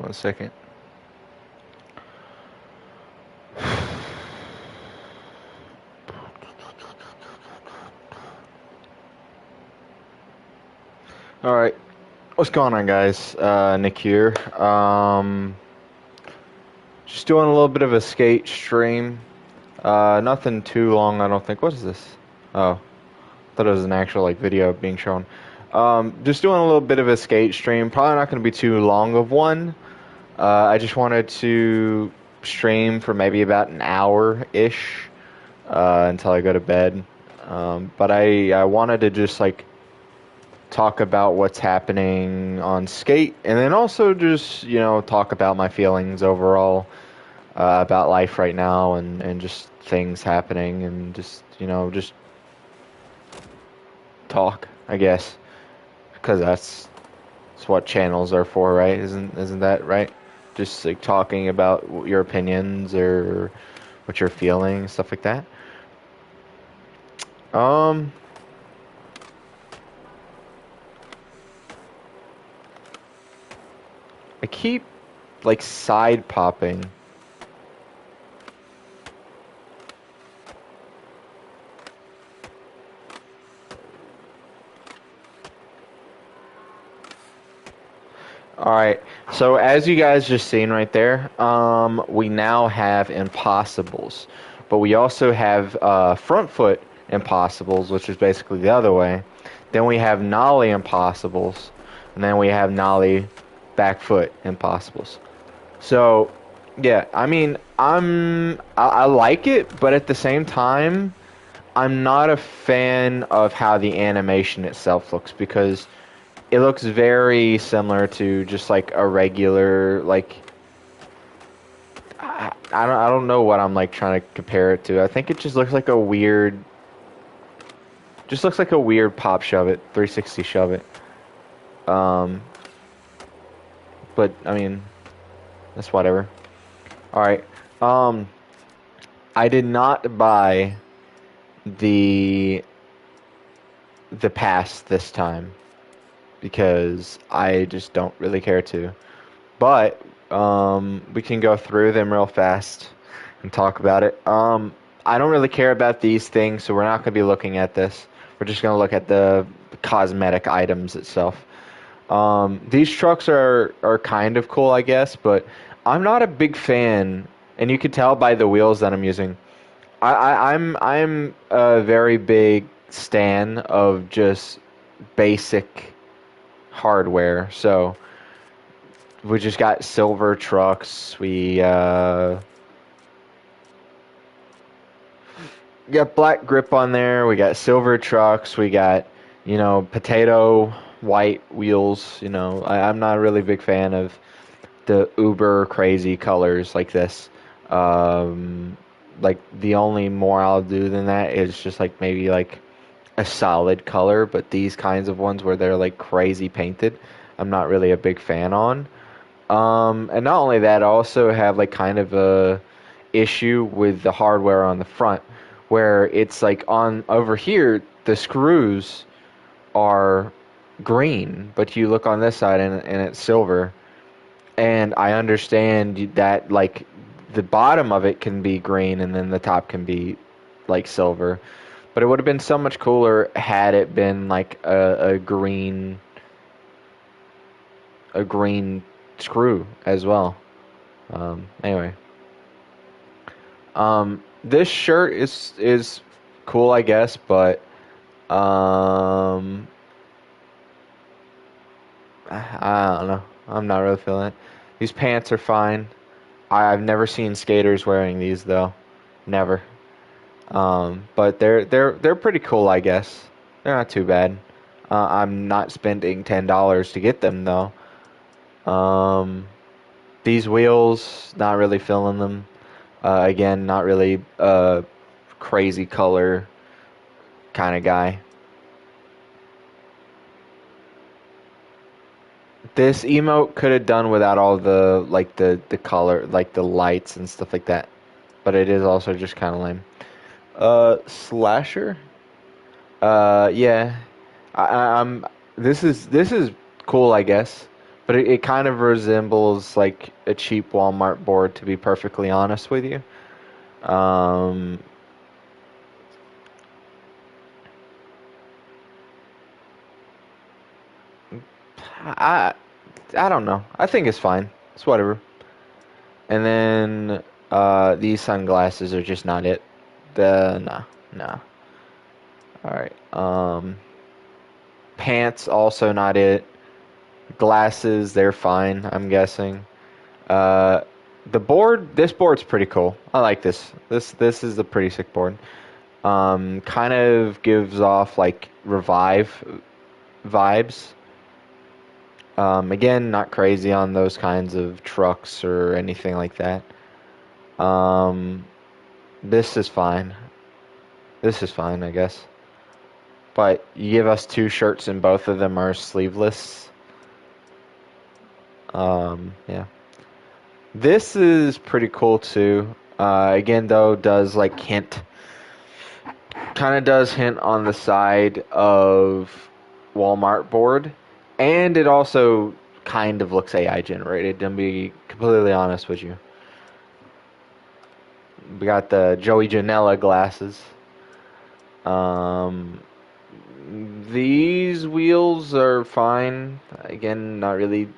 1 second. Alright, what's going on, guys? Nick here. Just doing a little bit of a skate stream. Nothing too long, I don't think. What is this? Oh, thought it was an actual like video being shown. Just doing a little bit of a skate stream. Probably not going to be too long of one. I just wanted to stream for maybe about an hour-ish until I go to bed. But I wanted to just like talk about what's happening on Skate, and then also just, talk about my feelings overall about life right now, and just things happening, and just talk, I guess, because that's what channels are for, right? Isn't that right? Just like talking about your opinions or what you're feeling, stuff like that. Um, I keep like side popping. Alright, so as you guys just seen right there, we now have impossibles. But we also have front foot impossibles, which is basically the other way. Then we have nollie impossibles, and then we have nollie back foot impossibles. So, yeah, I mean, I like it, but at the same time, I'm not a fan of how the animation itself looks, because it looks very similar to just like a regular, like, I don't know what I'm like trying to compare it to. I think it just looks like a weird, pop shove it, 360 shove it. But I mean, that's whatever. All right. Um, I did not buy the pass this time because I just don't really care to. But we can go through them real fast and talk about it. I don't really care about these things, so we're not going to be looking at this. We're just going to look at the cosmetic items itself. These trucks are kind of cool, I guess, but I'm not a big fan, and you can tell by the wheels that I'm using. I'm a very big stan of just basic hardware. So we just got silver trucks. We got black grip on there. We got silver trucks. We got, potato white wheels. I'm not a really big fan of the uber crazy colors like this. Like the only more I'll do than that is just like maybe like a solid color, but these kinds of ones where they're like crazy painted, I'm not really a big fan on. And not only that, I also have like kind of a issue with the hardware on the front, where it's like on over here the screws are green, but you look on this side and it's silver. And I understand that like the bottom of it can be green and then the top can be like silver, but it would have been so much cooler had it been like a green screw as well. Anyway, this shirt is cool, I guess, but I don't know. I'm not really feeling it. These pants are fine. I've never seen skaters wearing these though, never. But they're pretty cool, I guess. They're not too bad. I'm not spending $10 to get them though. Um, these wheels, not really feeling them. Again, not really crazy color kind of guy. This emote could have done without all the like the color, like the lights and stuff like that. But it is also just kind of lame. Slasher. Yeah. I'm. This is cool, I guess. But it kind of resembles like a cheap Walmart board, to be perfectly honest with you. Um, I I don't know. I think it's fine. It's whatever. And then these sunglasses are just not it. The nah, nah. All right. Pants also not it. Glasses, they're fine, I'm guessing. Uh, this board's pretty cool. I like this. This is a pretty sick board. Kind of gives off like Revive vibes. Again, not crazy on those kinds of trucks or anything like that. Um, this is fine. This is fine, I guess. But you give us two shirts and both of them are sleeveless. Yeah. This is pretty cool too. Again, though, does like kind of does hint on the side of Walmart board, and it also kind of looks AI generated. To be completely honest with you, we got the Joey Janela glasses. Um, these wheels are fine. Again, not really.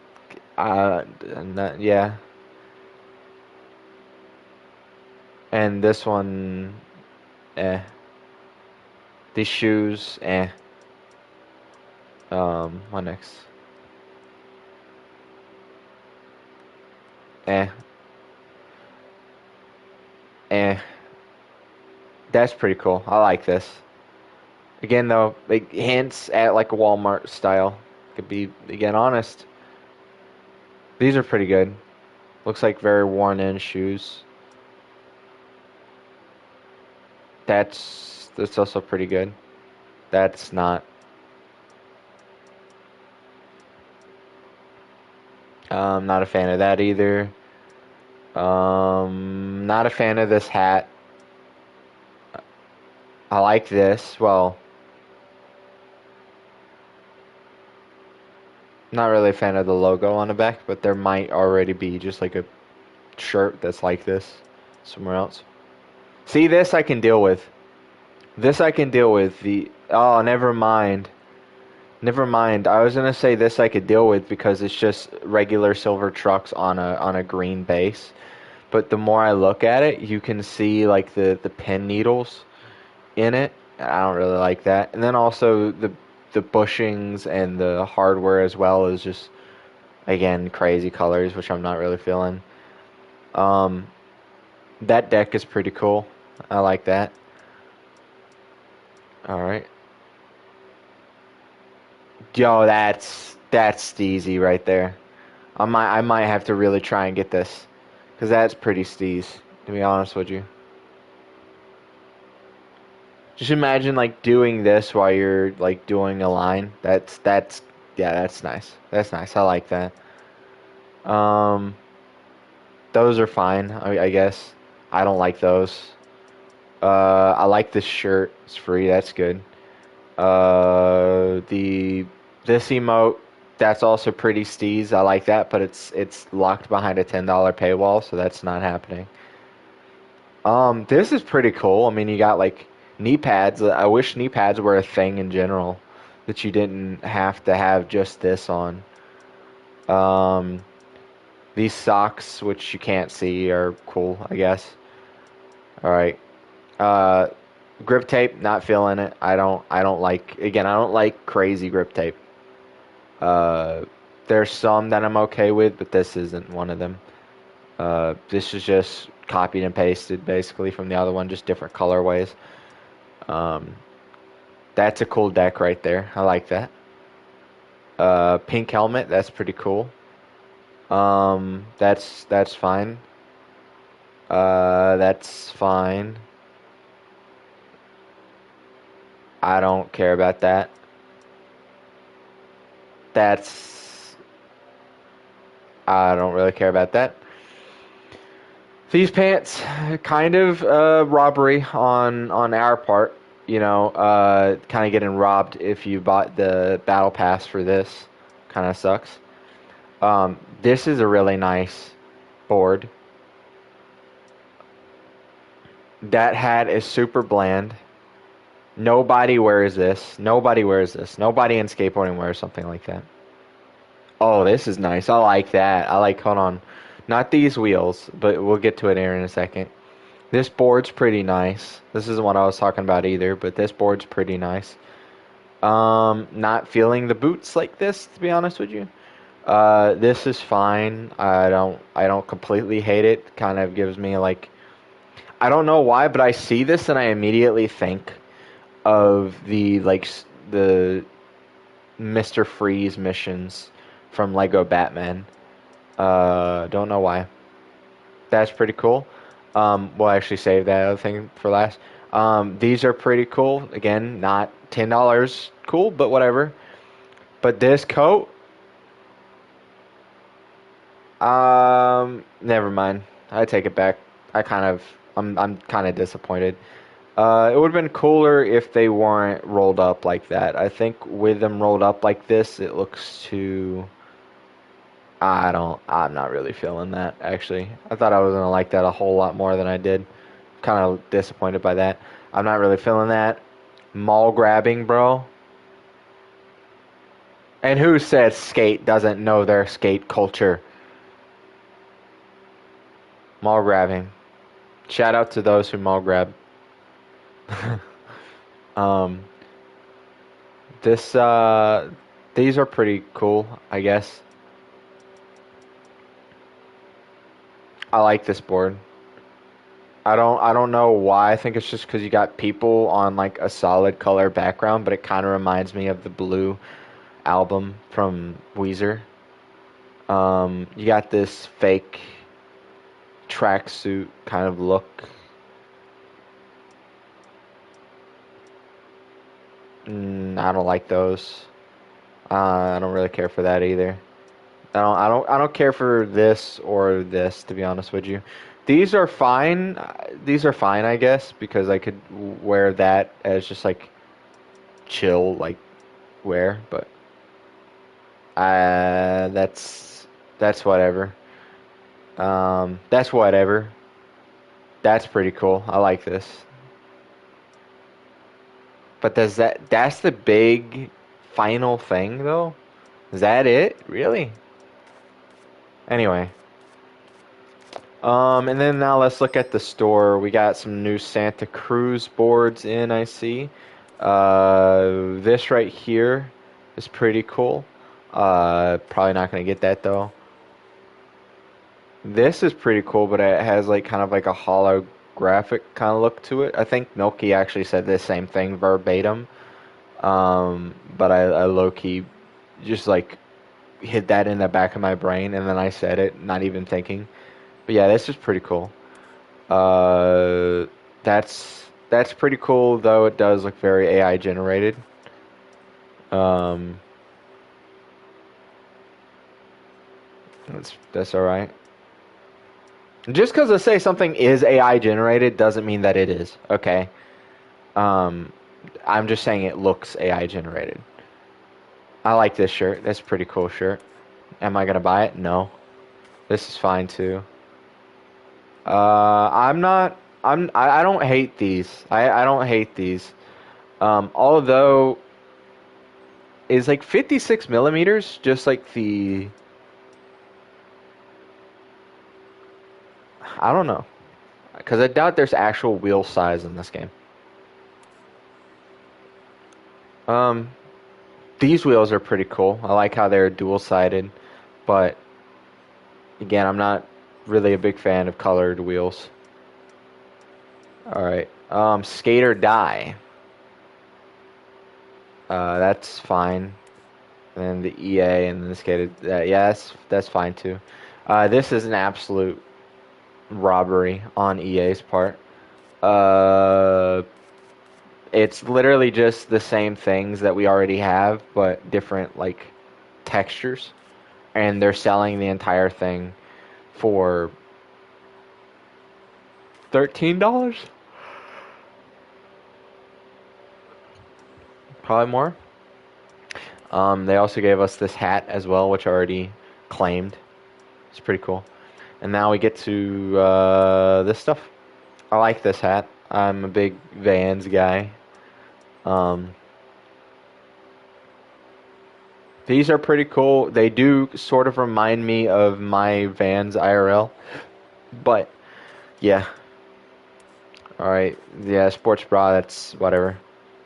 Not, yeah. And this one, eh. These shoes, eh. What next? Eh. Eh. That's pretty cool. I like this. Again, though, it hints at like a Walmart style. Could be, again, honest. These are pretty good. Looks like very worn in shoes. That's also pretty good. That's not. Not a fan of that either. Not a fan of this hat. I like this. Well, not really a fan of the logo on the back, but there might already be just like a shirt that's like this somewhere else. See, this I can deal with. This I can deal with. The oh, never mind. Never mind. I was gonna say this I could deal with because it's just regular silver trucks on a green base. But the more I look at it, you can see like the pin needles in it. I don't really like that. And then also the bushings and the hardware as well is just again crazy colors, which I'm not really feeling. Um, that deck is pretty cool. I like that. All right. Yo, that's steezy right there. I might have to really try and get this, cause that's pretty steez, to be honest with you. Just imagine like doing this while you're like doing a line. That's yeah, that's nice. That's nice. I like that. Um, those are fine, I guess. I don't like those. I like this shirt. It's free. That's good. The this emote, that's also pretty steez. I like that, but it's locked behind a $10 paywall, so that's not happening. This is pretty cool. I mean, you got like knee pads. I wish knee pads were a thing in general, that you didn't have to have just this on. Um, these socks, which you can't see, are cool, I guess. All right. Uh, grip tape, not feeling it. I don't like. Again, I don't like crazy grip tape. Uh, there's some that I'm okay with, but this isn't one of them. This is just copied and pasted basically from the other one, just different colorways. Um, that's a cool deck right there. I like that. Pink helmet, that's pretty cool. That's fine. That's fine. I don't care about that. That's I don't really care about that. These pants, kind of robbery on our part. You know, kind of getting robbed if you bought the battle pass for this. Kind of sucks. This is a really nice board. That hat is super bland. Nobody wears this. Nobody wears this. Nobody in skateboarding wears something like that. Oh, this is nice. I like that. I like, hold on. Not these wheels, but we'll get to it here in a second. This board's pretty nice. This isn't what I was talking about either, but this board's pretty nice. Not feeling the boots like this, to be honest with you. This is fine. I don't completely hate it. Kind of gives me like, I don't know why, but I see this and I immediately think of the the Mr. Freeze missions from Lego Batman. Don't know why. That's pretty cool. We'll actually save that other thing for last. These are pretty cool. Again, not $10 cool, but whatever. But this coat, never mind. I take it back. I'm kind of disappointed. It would have been cooler if they weren't rolled up like that. I think with them rolled up like this, it looks too. I'm not really feeling that, actually. I thought I was going to like that a whole lot more than I did. Kind of disappointed by that. I'm not really feeling that. Mall grabbing, bro. And who says skate doesn't know their skate culture? Mall grabbing. Shout out to those who mall grab. um, this, these are pretty cool, I guess. I like this board. I don't know why. I think it's just because you got people on like a solid color background, but it kind of reminds me of the Blue album from Weezer. You got this fake tracksuit kind of look. I don't like those. I don't really care for that either. I don't care for this or this, to be honest with you. These are fine. These are fine, I guess, because I could wear that as just like chill, like wear. But that's whatever. That's whatever. That's pretty cool. I like this. But that's the big final thing though? Is that it? Really? Anyway. And then now let's look at the store. We got some new Santa Cruz boards in, I see. This right here is pretty cool. Probably not gonna get that though. This is pretty cool, but it has like kind of like a holographic kind of look to it. I think Noki actually said the same thing verbatim. But I low key just like hit that in the back of my brain, and then I said it, not even thinking. But yeah, this is pretty cool. Uh, that's pretty cool, though it does look very AI generated. Um, that's all right. Just because I say something is AI generated doesn't mean that it is. Okay. Um, I'm just saying it looks AI generated. I like this shirt. That's a pretty cool shirt. Am I gonna buy it? No. This is fine too. I'm not. I don't hate these. I don't hate these. Although is like 56 millimeters just like the. I don't know, because I doubt there's actual wheel size in this game. Um, these wheels are pretty cool. I like how they're dual sided, but again, I'm not really a big fan of colored wheels. All right. Skate or die. That's fine. And the EA and the skated. Yeah, that's fine too. This is an absolute robbery on EA's part. Uh, it's literally just the same things that we already have, but different like textures, and they're selling the entire thing for $13, probably more. They also gave us this hat as well, which I already claimed. It's pretty cool. And now we get to this stuff. I like this hat. I'm a big Vans guy. Um, these are pretty cool. They do sort of remind me of my Vans IRL. But, yeah. Alright, yeah, sports bra, that's whatever.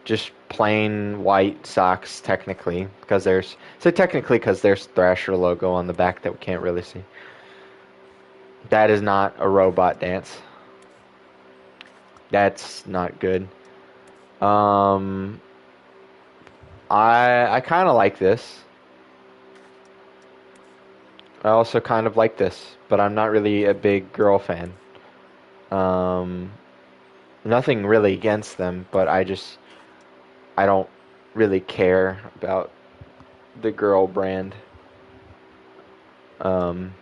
Just plain white socks, technically. Because there's... So technically because there's Thrasher logo on the back that we can't really see. That is not a robot dance. That's not good. I kind of like this. I also kind of like this, but I'm not really a big girl fan. Um, Nothing really against them, but I don't really care about the girl brand. Um,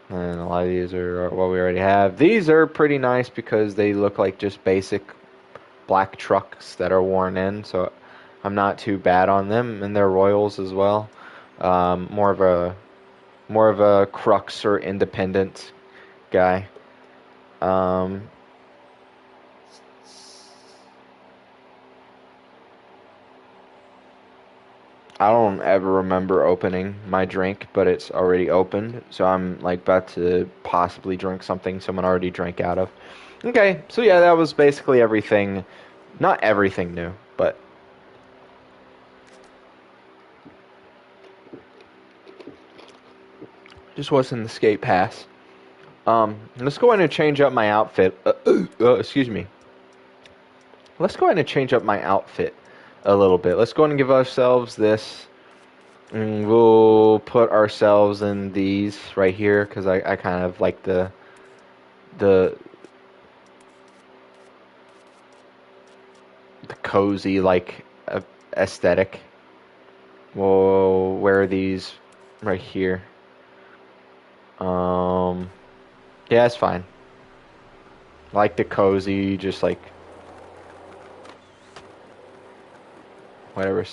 and a lot of these are what we already have. These are pretty nice because they look like just basic black trucks that are worn in, so I'm not too bad on them, and they're Royals as well. More of a Crux or Independent guy. Um, I don't ever remember opening my drink, but it's already opened, so I'm like about to possibly drink something someone already drank out of. Okay, so yeah, that was basically everything. Not everything new, but just wasn't the skate pass. Let's go ahead and change up my outfit. Excuse me. Let's go ahead and change up my outfit a little bit. Let's go ahead and give ourselves this. And we'll put ourselves in these right here because I kind of like the the cozy like aesthetic. We'll wear these right here. Yeah, it's fine. I like the cozy, just like whatever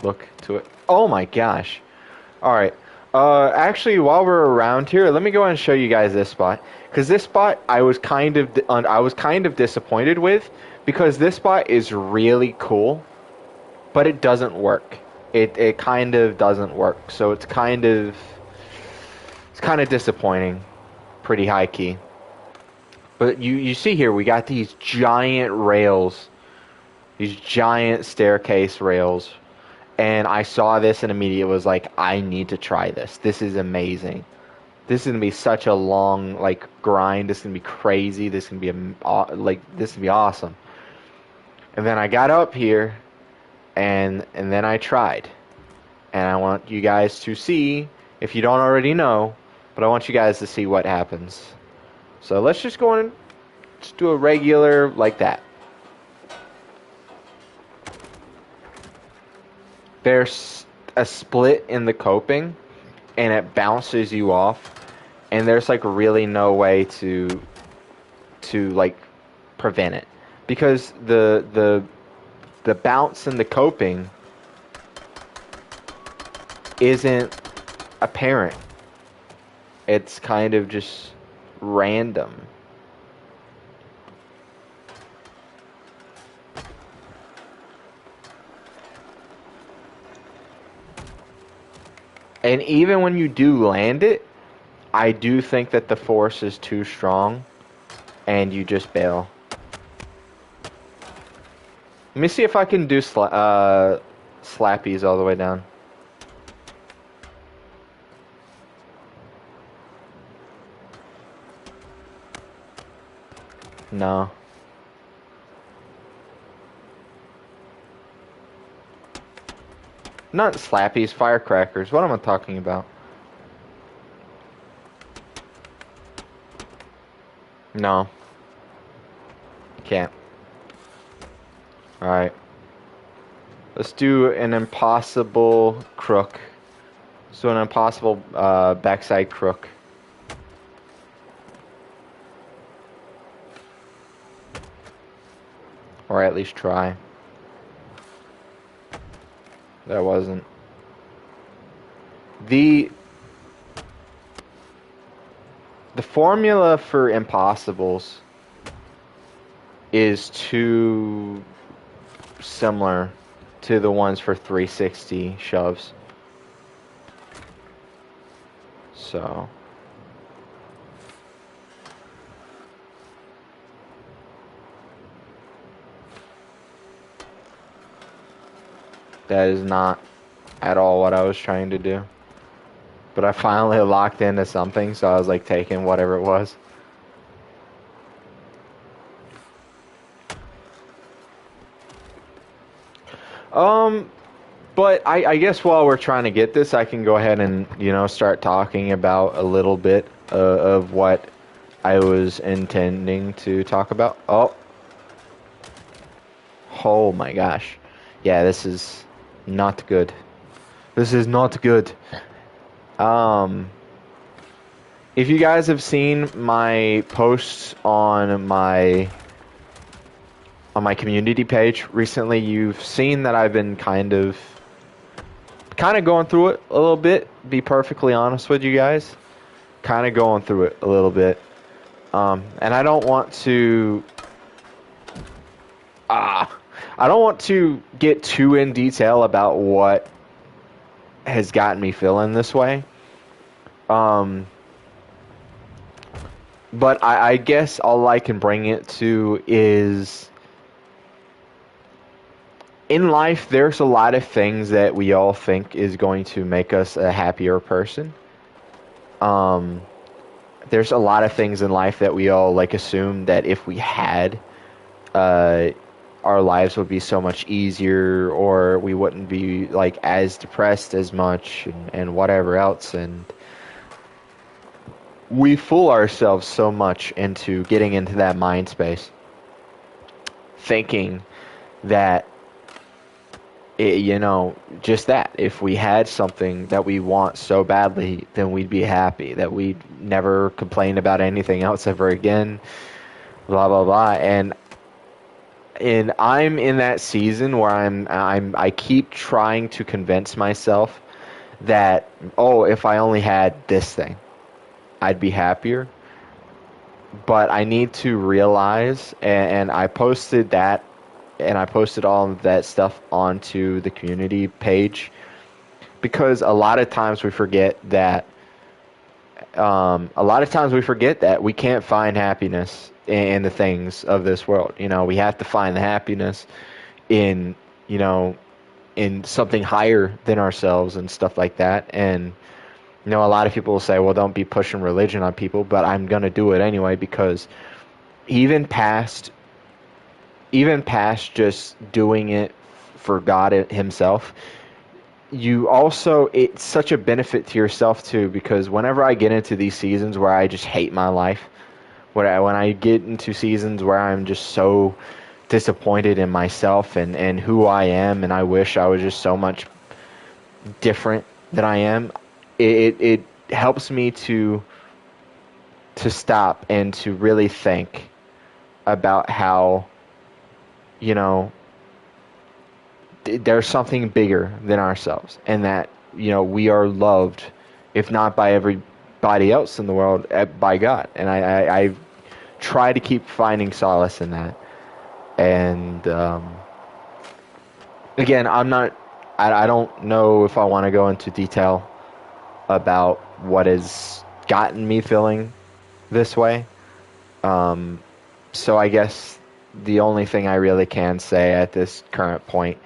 look to it. Oh my gosh. Alright. Actually, while we're around here, let me go and show you guys this spot. Because this spot, I was kind of disappointed with, because this spot is really cool, but it doesn't work. It kind of doesn't work. So it's kind of disappointing. Pretty high key. But you see here, we got these giant rails, these giant staircase rails. And I saw this and immediately was like, I need to try this. This is amazing. This is gonna be such a long like grind. This is gonna be crazy. This is gonna be this is gonna be awesome. And then I got up here, and then I tried. And I want you guys to see, if you don't already know, but I want you guys to see what happens. So let's just go and just do a regular like that. There's a split in the coping, and it bounces you off, and there's like really no way to like prevent it because the bounce in the coping isn't apparent. It's kind of just random. And even when you do land it, I do think that the force is too strong and you just bail. Let me see if I can do slappies all the way down. No. Not slappies, firecrackers. What am I talking about? No. Can't. Alright. Let's do an impossible crook. Let's do an impossible backside crook. Or at least try. That wasn't. the the formula for impossibles is too similar to the ones for 360 shoves. So that is not at all what I was trying to do. But I finally locked into something, so I was like taking whatever it was. But I guess while we're trying to get this, I can go ahead and, start talking about a little bit of what I was intending to talk about. Oh my gosh. Yeah, this is not good. This is not good. Um, if you guys have seen my posts on my community page recently, you've seen that I've been kind of going through it a little bit, be perfectly honest with you guys. Kind of going through it a little bit. And I don't want to get too in detail about what has gotten me feeling this way. But I guess all I can bring it to is, in life, there's a lot of things that we all think is going to make us a happier person. There's a lot of things in life that we all assume that if we had, our lives would be so much easier, or we wouldn't be as depressed as much, and whatever else. And we fool ourselves so much into getting into that mind space, thinking that just that if we had something that we want so badly, then we'd be happy, that we'd never complain about anything else ever again, blah blah blah. And I'm in that season where I keep trying to convince myself that, if I only had this thing, I'd be happier. But I need to realize, and I posted that, and I posted all of that stuff onto the community page, because a lot of times we forget that we can't find happiness in the things of this world. We have to find the happiness in in something higher than ourselves and stuff like that. And a lot of people will say, well, don't be pushing religion on people, but I'm gonna do it anyway, because even past just doing it for God Himself, it's such a benefit to yourself too, because whenever I get into these seasons where I just hate my life, when I get into seasons where I'm just so disappointed in myself and who I am, and I wish I was just so much different than I am, it helps me to stop and to really think about how there's something bigger than ourselves, and that we are loved, if not by everybody else in the world, by God. And I try to keep finding solace in that. And again, I don't know if I want to go into detail about what has gotten me feeling this way. So I guess the only thing I really can say at this current point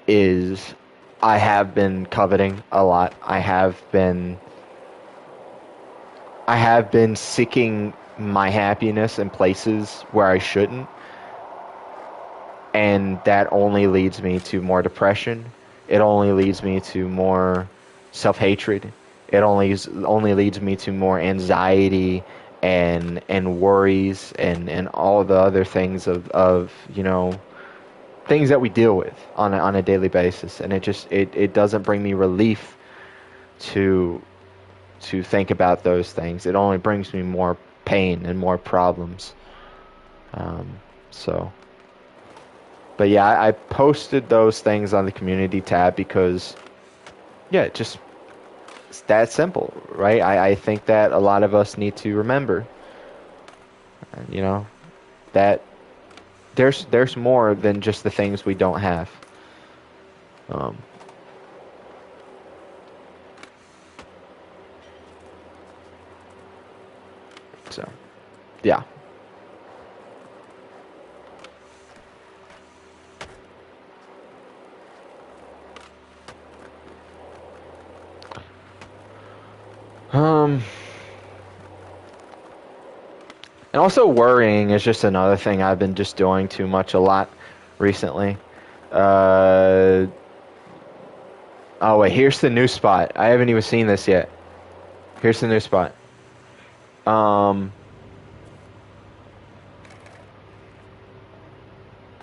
is I have been coveting a lot. I have been seeking my happiness in places where I shouldn't. And that only leads me to more depression. It only leads me to more self-hatred. It only leads me to more anxiety and worries and all the other things of things that we deal with on a daily basis. And it doesn't bring me relief to think about those things. It only brings me more pain and more problems. But yeah, I posted those things on the community tab because, yeah, just It's that simple, right? I think that a lot of us need to remember, you know, that there's more than just the things we don't have. Um, so, yeah. Um, and also worrying is just another thing I've been just doing too much a lot recently. Uh, oh wait, here's the new spot. I haven't even seen this yet. Here's the new spot. Um,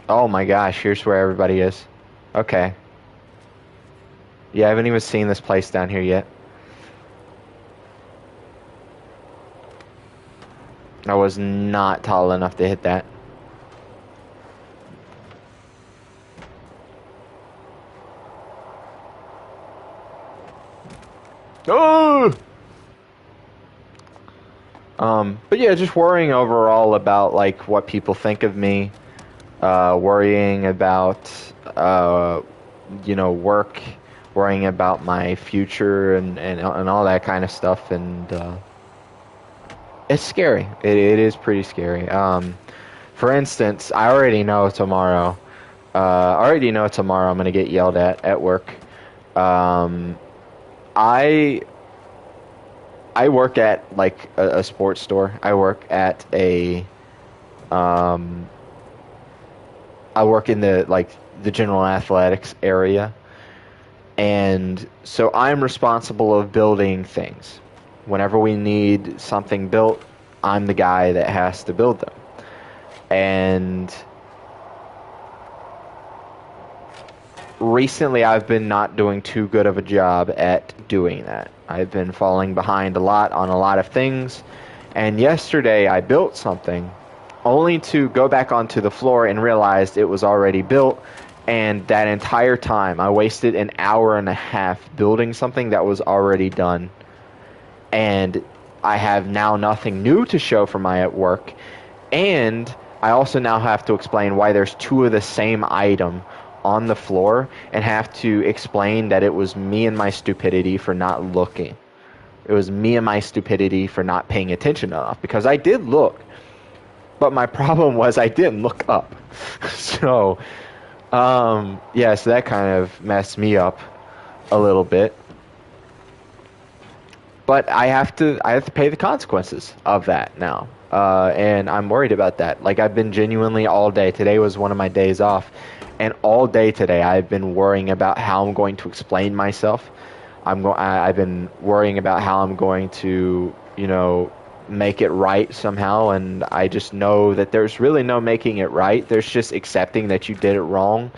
oh my gosh, here's where everybody is. Okay. Yeah, I haven't even seen this place down here yet. I was not tall enough to hit that. Oh! But yeah, just worrying overall about like what people think of me. Worrying about work, worrying about my future and all that kind of stuff, and it's scary. It is pretty scary. For instance, I already know tomorrow. I'm gonna get yelled at work. Um, I I work at like a sports store. Um, I work in the general athletics area, and so I'm responsible of building things. Whenever we need something built, I'm the guy that has to build them. And recently I've been not doing too good of a job at doing that. I've been falling behind a lot on a lot of things. And yesterday I built something only to go back onto the floor and realized it was already built. And that entire time I wasted an hour and a half building something that was already done. And I have now nothing new to show for my at work. And I also now have to explain why there's two of the same item on the floor, and have to explain that it was me and my stupidity for not looking. It was me and my stupidity for not paying attention enough, because I did look, but my problem was I didn't look up. So, yeah, so that kind of messed me up a little bit. But I have to pay the consequences of that now. And I'm worried about that. Like, I've been genuinely all day. Today was one of my days off. And all day today, I've been worrying about how I'm going to explain myself. I've been worrying about how I'm going to, make it right somehow. And I just know that there's really no making it right. There's just accepting that you did it wrong,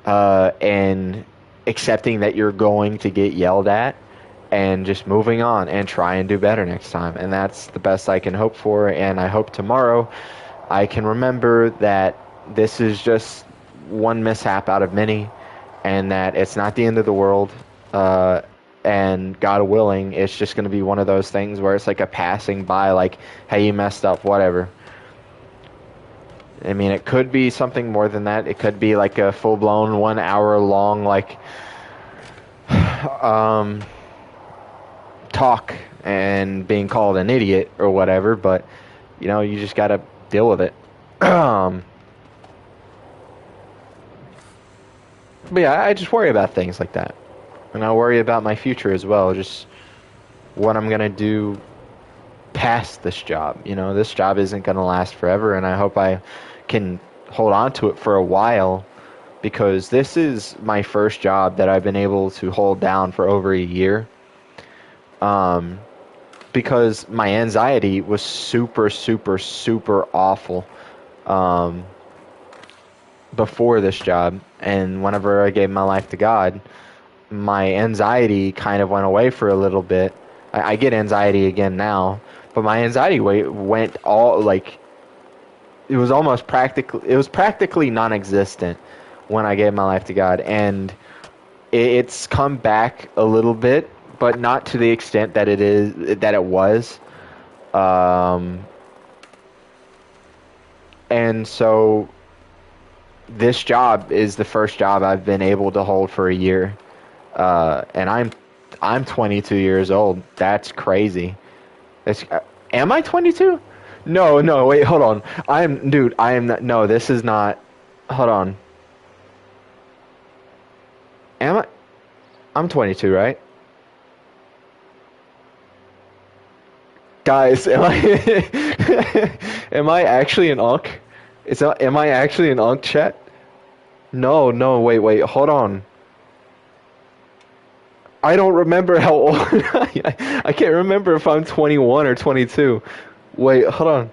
and accepting that you're going to get yelled at, and just moving on and try and do better next time. And that's the best I can hope for. And I hope tomorrow I can remember that this is just one mishap out of many, and that it's not the end of the world. And God willing, it's just going to be one of those things where it's like a passing by, like, hey, you messed up, whatever. I mean, it could be something more than that. It could be like a full-blown 1 hour long, like, talk and being called an idiot or whatever, but you just got to deal with it. But yeah, I just worry about things like that. And I worry about my future as well, just what I'm going to do past this job. This job isn't going to last forever, and I hope I can hold on to it for a while, because this is my first job that I've been able to hold down for over a year. Because my anxiety was super, super, super awful before this job. And whenever I gave my life to God, my anxiety kind of went away for a little bit. I get anxiety again now, but my anxiety went all, like, it was practically non-existent when I gave my life to God. And it's come back a little bit, but not to the extent that it was. Um, and so this job is the first job I've been able to hold for a year. And I'm 22 years old. That's crazy. That's, am I 22? No, no, wait, hold on. Dude, I am not, no, this is not, hold on. Am I, I'm 22, right? Guys, am I, am I actually an unk? Am I actually an unk, chat? No, no, wait, hold on. I don't remember how old, I can't remember if I'm 21 or 22. Wait, hold on.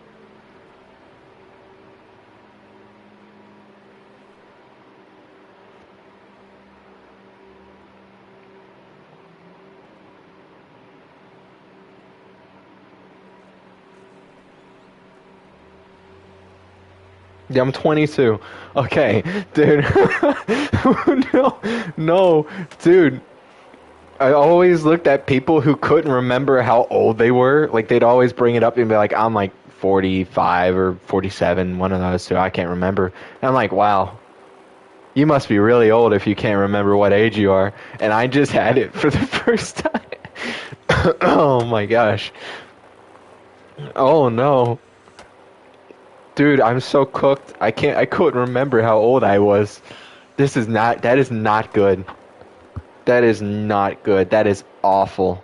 Yeah, I'm 22. Okay, dude. No, no, dude. I always looked at people who couldn't remember how old they were. Like, they'd always bring it up and be like, I'm like 45 or 47, one of those two. I can't remember. And I'm like, wow, you must be really old if you can't remember what age you are. And I just had it for the first time. Oh my gosh. Oh no. Dude, I'm so cooked. I couldn't remember how old I was. That is not good. That is not good. That is awful.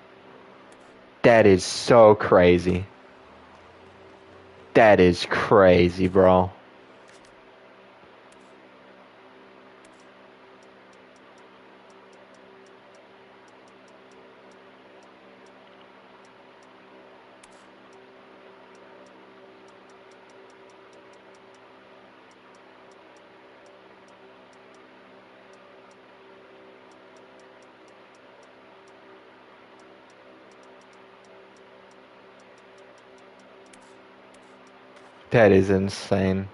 That is so crazy. That is crazy, bro. That is insane.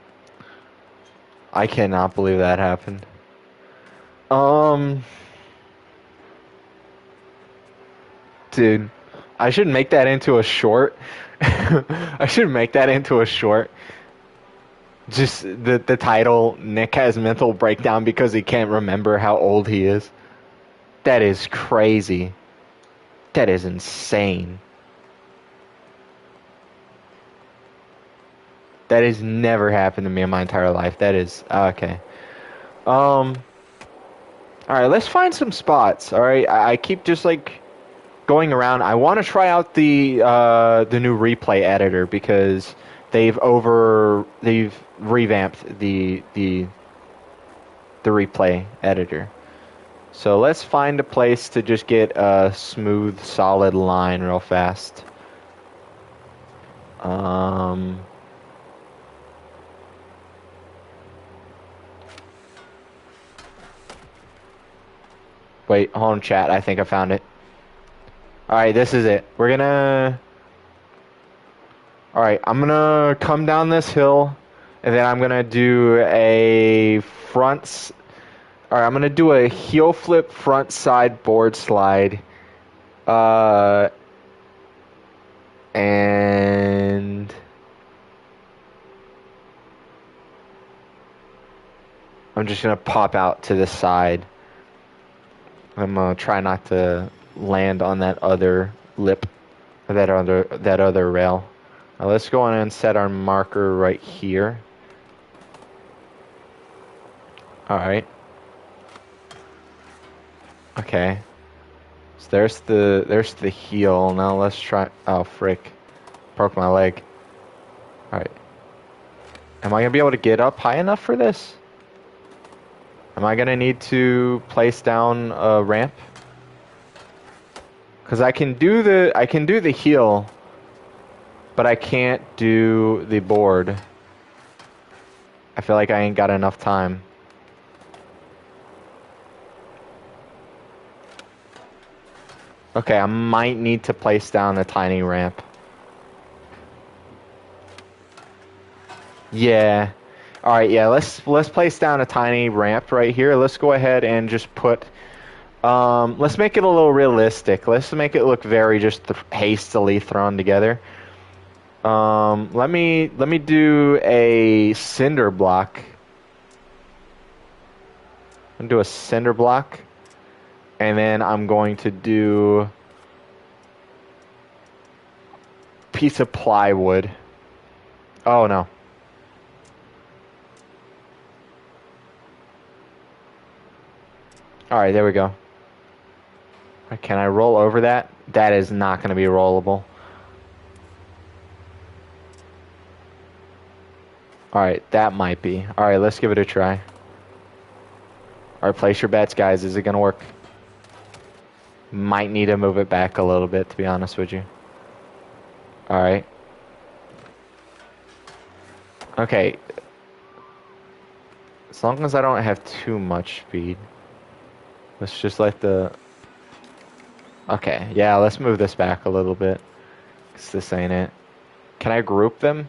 I cannot believe that happened. Um, dude, I should make that into a short. I should make that into a short. Just the title, Nick has mental breakdown because he can't remember how old he is. That is crazy. That is insane. That has never happened to me in my entire life. That is okay. All right, let's find some spots. All right, I keep just like going around. I want to try out the new replay editor because they've revamped the replay editor. So let's find a place to just get a smooth, solid line real fast. Wait, hold on, chat. I think I found it. Alright, this is it. Alright, I'm gonna come down this hill, and then I'm gonna do a Alright, I'm gonna do a heel flip front side board slide. And I'm just gonna pop out to the side. I'm gonna try not to land on that other lip, or that other rail. Now let's go on and set our marker right here. All right. Okay. So there's the heel. Now let's try. Oh frick! Broke my leg. All right. Am I gonna be able to get up high enough for this? Am I gonna need to place down a ramp? Because I can do the heel, but I can't do the board. I feel like I ain't got enough time. Okay, I might need to place down a tiny ramp. Yeah. All right, yeah, let's place down a tiny ramp right here. Let's go ahead and just put Let's make it a little realistic. Let's make it look very just hastily thrown together. Let me do a cinder block. I'm gonna do a cinder block, and then I'm going to do piece of plywood. Oh no. All right, there we go. Can I roll over that? That is not going to be rollable. All right, that might be. All right, let's give it a try. All right, place your bets, guys. Is it going to work? Might need to move it back a little bit, to be honest with you. All right. Okay. As long as I don't have too much speed. Let's just let the... Okay, yeah, let's move this back a little bit. Because this ain't it. Can I group them?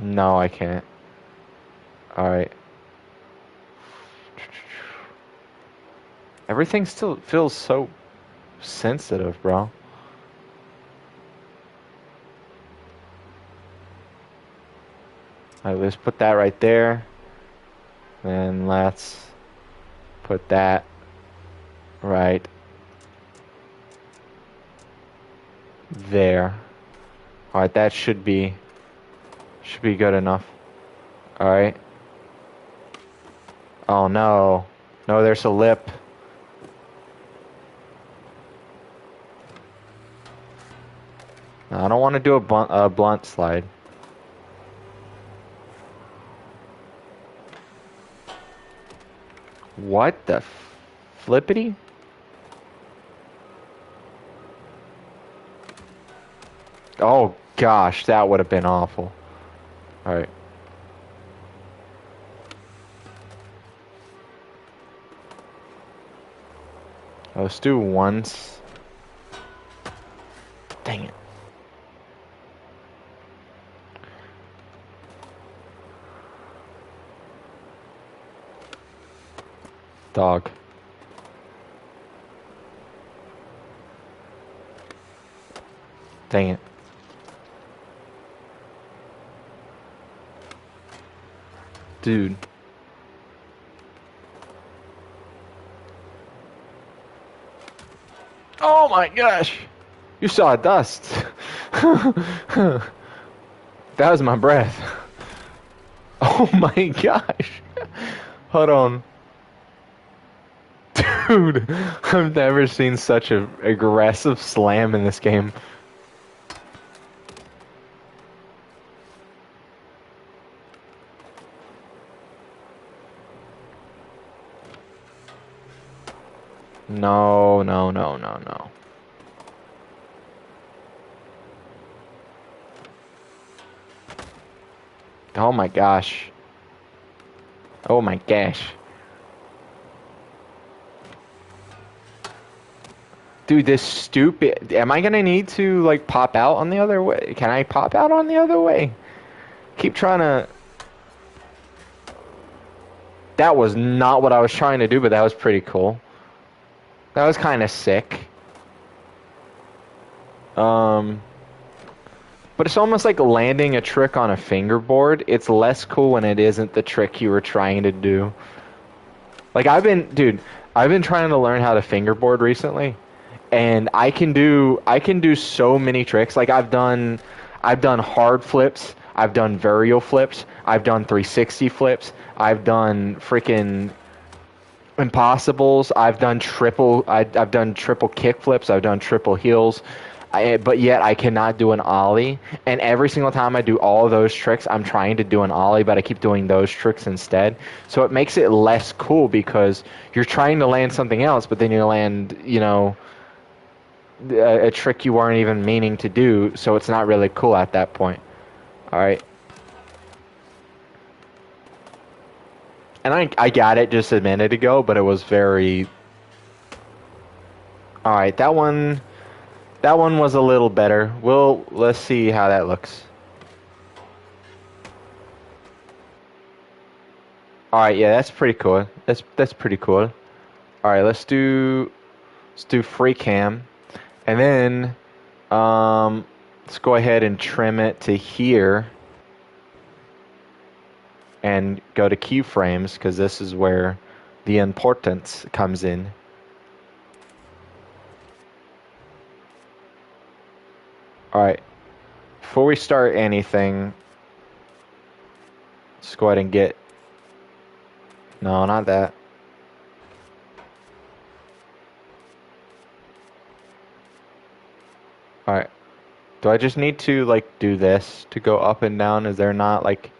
No, I can't. Alright. Everything still feels so sensitive, bro. Alright, let's put that right there. And let's put that right there. Alright, that should be good enough. Alright. Oh no. No, there's a lip. No, I don't want to do a blunt slide. What the flippity? Oh gosh, that would have been awful. Alright. Let's do once. Dang it. Dog. Dang it. Dude. Oh my gosh. You saw dust. That was my breath. Oh my gosh. Hold on. Dude, I've never seen such an aggressive slam in this game. No, no, no, no, no. Oh my gosh. Oh my gosh. Dude, this stupid... Am I gonna need to, like, pop out on the other way? Can I pop out on the other way? Keep trying to... That was not what I was trying to do, but that was pretty cool. That was kind of sick. But it's almost like landing a trick on a fingerboard. It's less cool when it isn't the trick you were trying to do. Like, I've been trying to learn how to fingerboard recently. And I can do so many tricks. Like I've done hard flips, I've done varial flips, I've done 360 flips, I've done freaking impossibles, I've done triple kick flips, I've done triple heels. But yet I cannot do an ollie. And every single time I do all of those tricks, I'm trying to do an ollie, but I keep doing those tricks instead. So it makes it less cool because you're trying to land something else, but then you land, a trick you weren't even meaning to do, so it's not really cool at that point. Alright. And I got it just a minute ago, but it was very... Alright, that one was a little better. Let's see how that looks. All right, yeah, that's pretty cool. That's pretty cool. All right, let's do free cam, and then let's go ahead and trim it to here, and go to keyframes because this is where the importance comes in. All right, before we start anything, let's go ahead and get. No, not that. All right. Do I just need to like do this to go up and down? Is there not like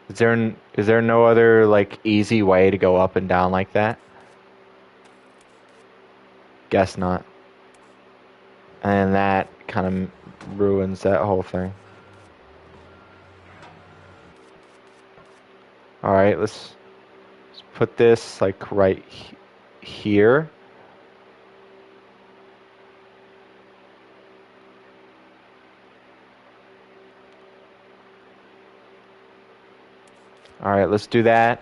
is there no other like easy way to go up and down like that? Guess not. And that kind of ruins that whole thing. All right, let's put this like right here. All right, let's do that.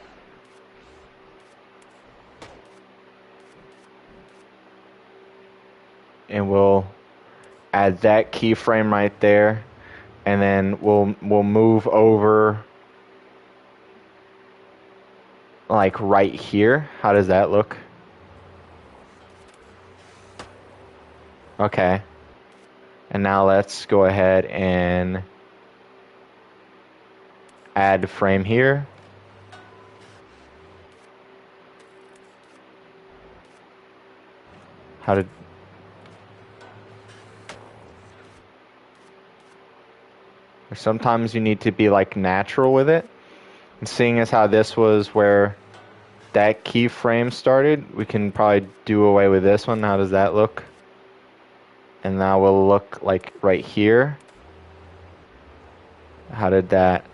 And we'll add that keyframe right there, and then we'll move over like right here. How does that look? Okay. And now let's go ahead and add frame here. How did... Sometimes you need to be like natural with it. And seeing as how this was where that keyframe started, we can probably do away with this one. How does that look? And now we'll look like right here. How did that...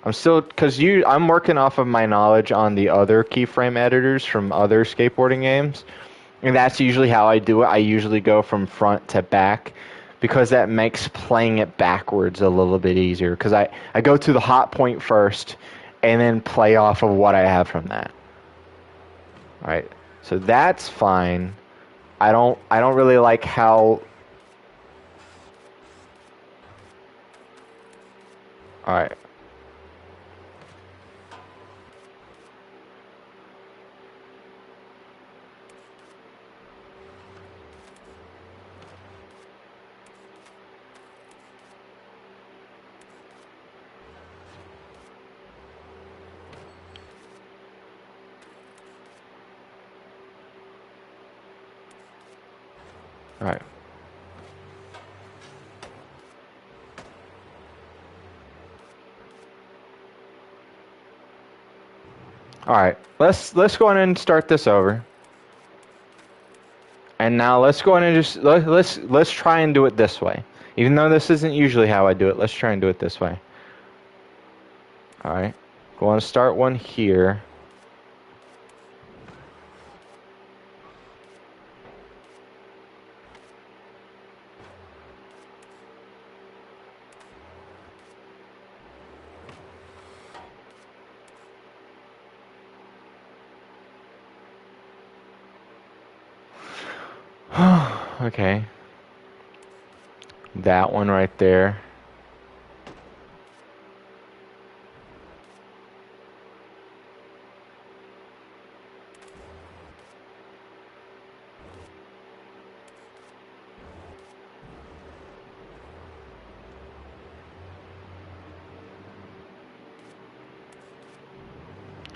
I'm still, I'm working off of my knowledge on the other keyframe editors from other skateboarding games. And that's usually how I do it. I usually go from front to back because that makes playing it backwards a little bit easier. Because I go to the hot point first and then play off of what I have from that. All right, so that's fine. I don't really like how... All right. All right. All right. Let's go on and start this over. And now let's go on and just let's try and do it this way. Even though this isn't usually how I do it, let's try and do it this way. All right. Go on and start one here. Okay. That one right there.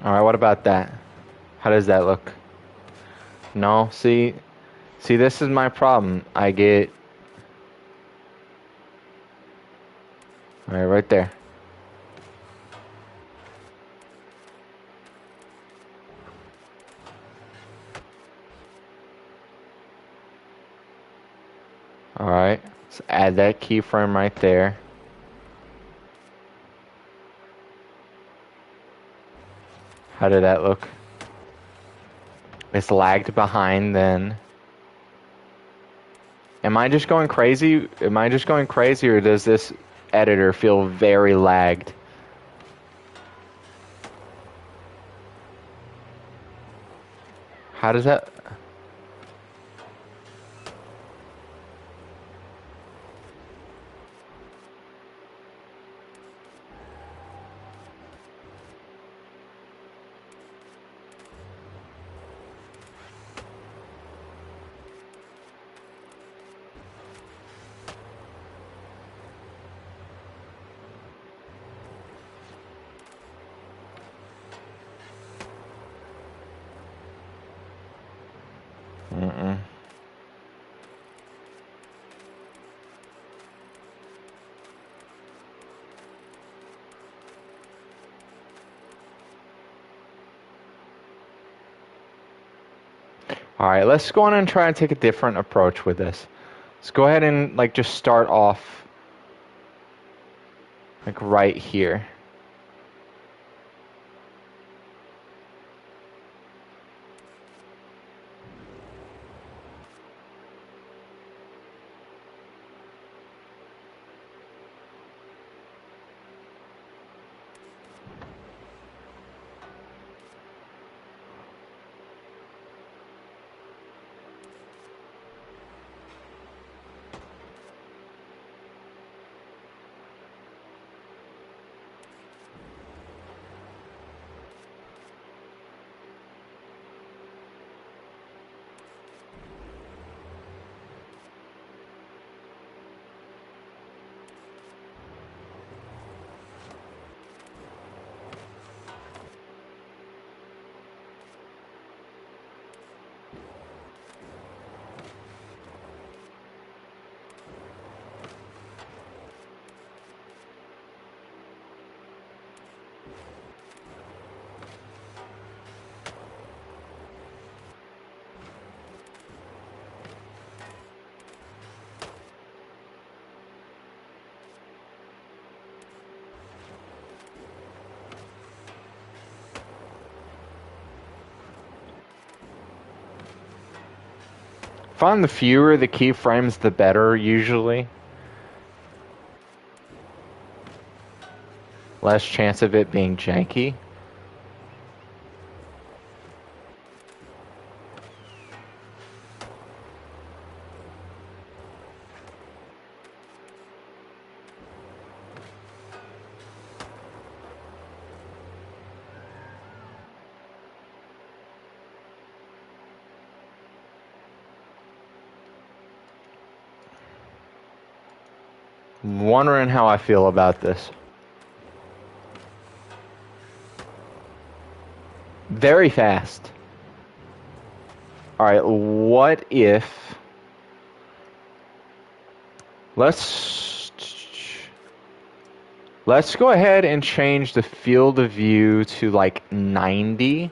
All right, what about that? How does that look? No, see, this is my problem. I get... All right there. All right, let's add that keyframe right there. How did that look? It's lagged behind then. Am I just going crazy? Am I just going crazy, or does this editor feel very lagged? How does that... Mm-mm. All right, let's go on and try and take a different approach with this. Let's go ahead and like just start off like right here. Find the fewer the keyframes, the better usually. Less chance of it being janky. Wondering how I feel about this. Very fast. Alright, what if... Let's go ahead and change the field of view to like 90.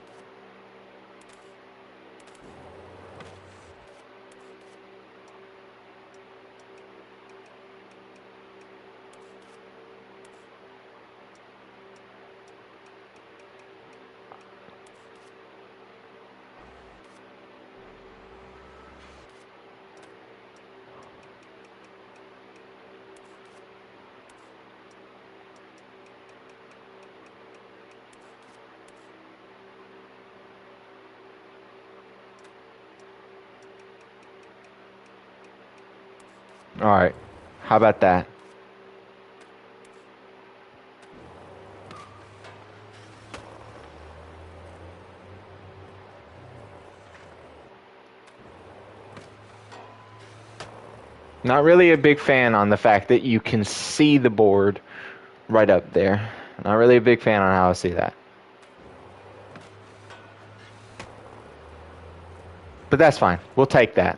Alright, how about that? Not really a big fan on the fact that you can see the board right up there. Not really a big fan on how I see that. But that's fine. We'll take that.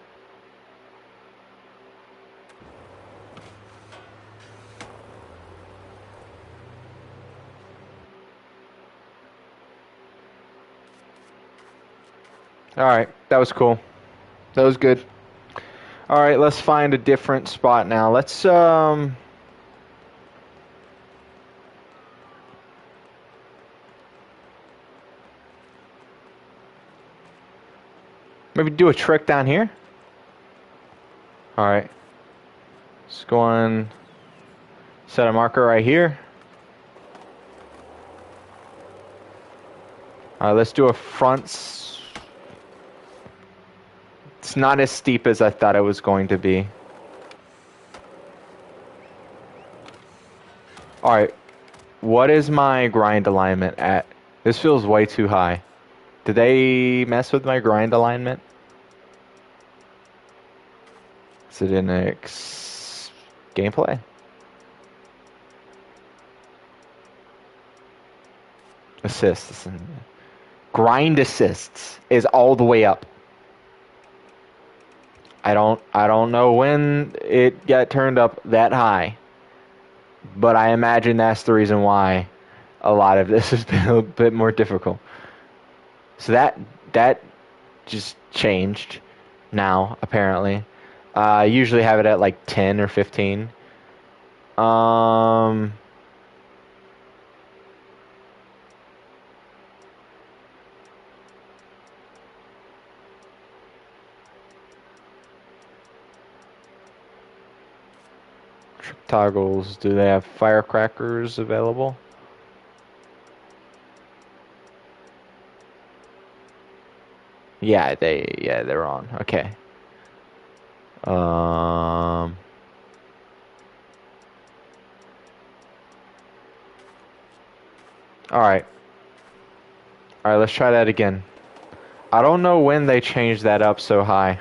Alright, that was cool. That was good. Alright, let's find a different spot now. Let's, maybe do a trick down here? Alright. Let's go on, set a marker right here. Alright, let's do a front... It's not as steep as I thought it was going to be. Alright, what is my grind alignment at? This feels way too high. Did they mess with my grind alignment? Is it in gameplay? Assists. Grind assists is all the way up. I don't know when it got turned up that high, but I imagine that's the reason why a lot of this has been a bit more difficult. So that just changed now apparently. I usually have it at like 10 or 15. Um Toggles, do they have firecrackers available? Yeah, they're on. Okay. Um All right. All right, let's try that again. I don't know when they changed that up so high.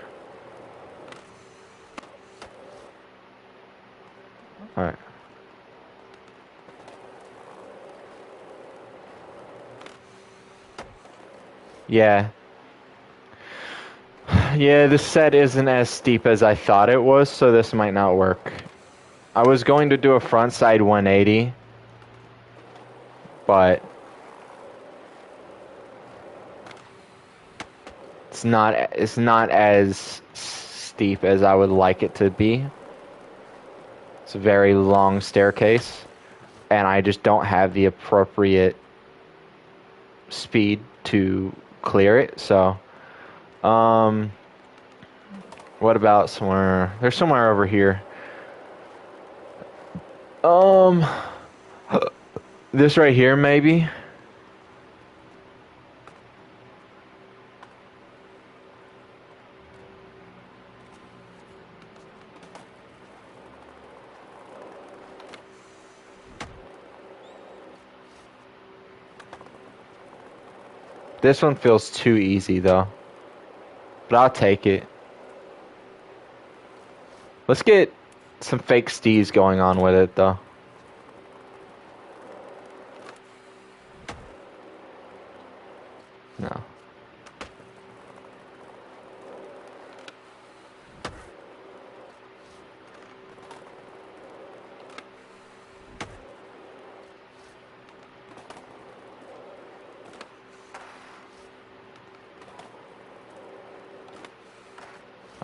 All right. Yeah. Yeah, this set isn't as steep as I thought it was, so this might not work. I was going to do a frontside 180, but it's not as steep as I would like it to be. It's a very long staircase, and I just don't have the appropriate speed to clear it. So, what about somewhere? There's somewhere over here. Um, this right here, maybe. This one feels too easy, though. But I'll take it. Let's get some fake steez going on with it, though. No.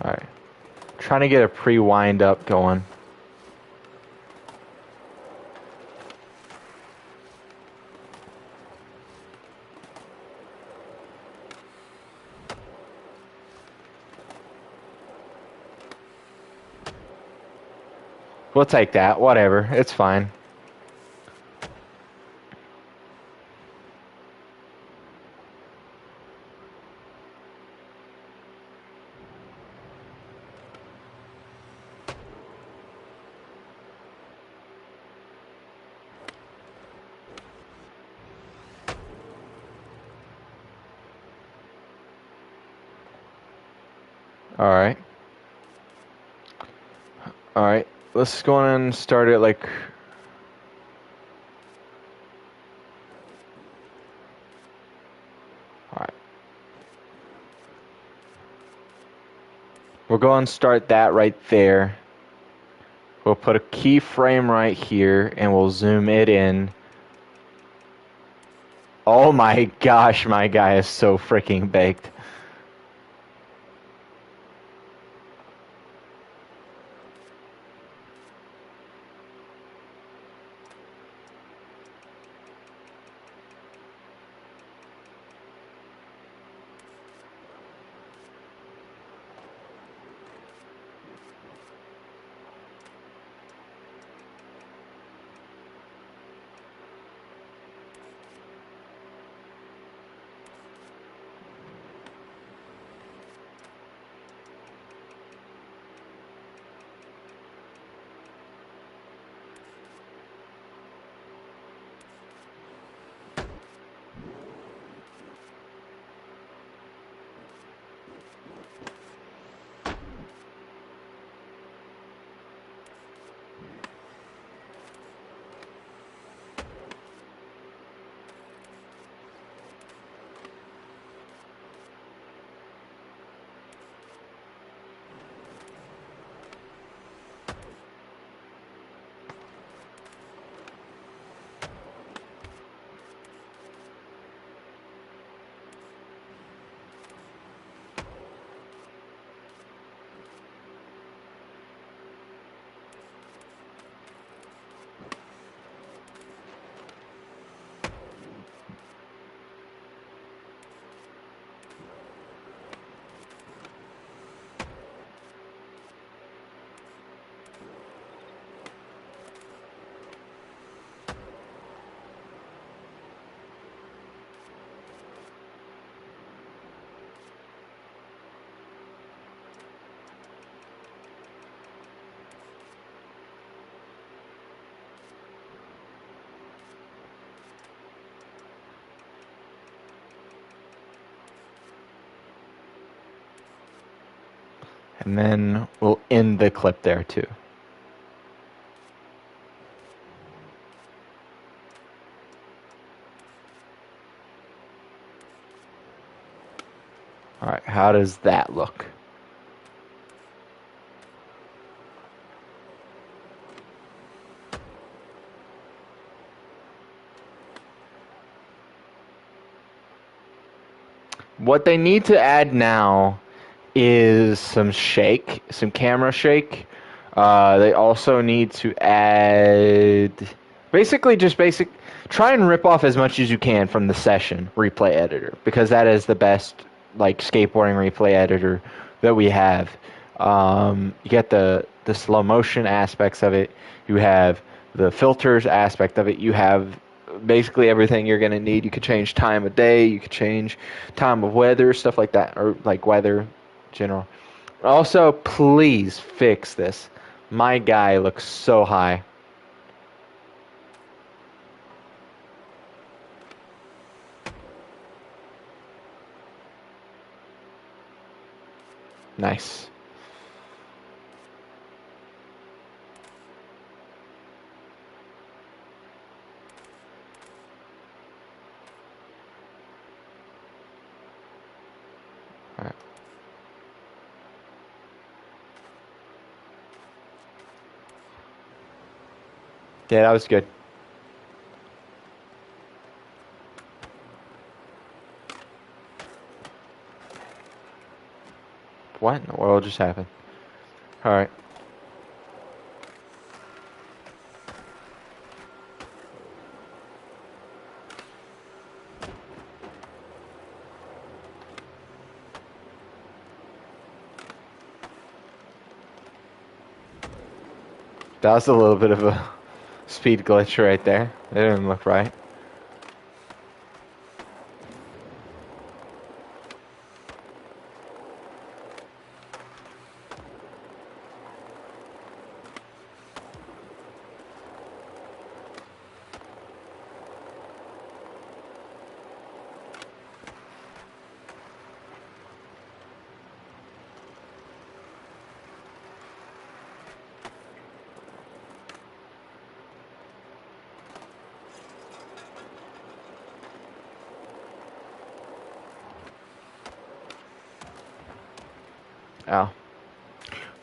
Alright. Trying to get a pre-wind up going. We'll take that. Whatever. It's fine. Alright. Alright. Let's go on and start it like... Alright. We'll go and start that right there. We'll put a keyframe right here, and we'll zoom it in. Oh my gosh, my guy is so freaking baked. And then we'll end the clip there too. All right, how does that look? What they need to add now is some shake, some camera shake. They also need to add basically just basic. Try and rip off as much as you can from the session replay editor because that is the best like skateboarding replay editor that we have. You get the slow motion aspects of it. You have the filters aspect of it. You have basically everything you're going to need. You could change time of day. You could change time of weather, stuff like that, or like weather general. Also, please fix this. My guy looks so high. Nice. All right. Yeah, that was good. What in the world just happened? All right. That was a little bit of a speed glitch right there. It didn't look right. Oh.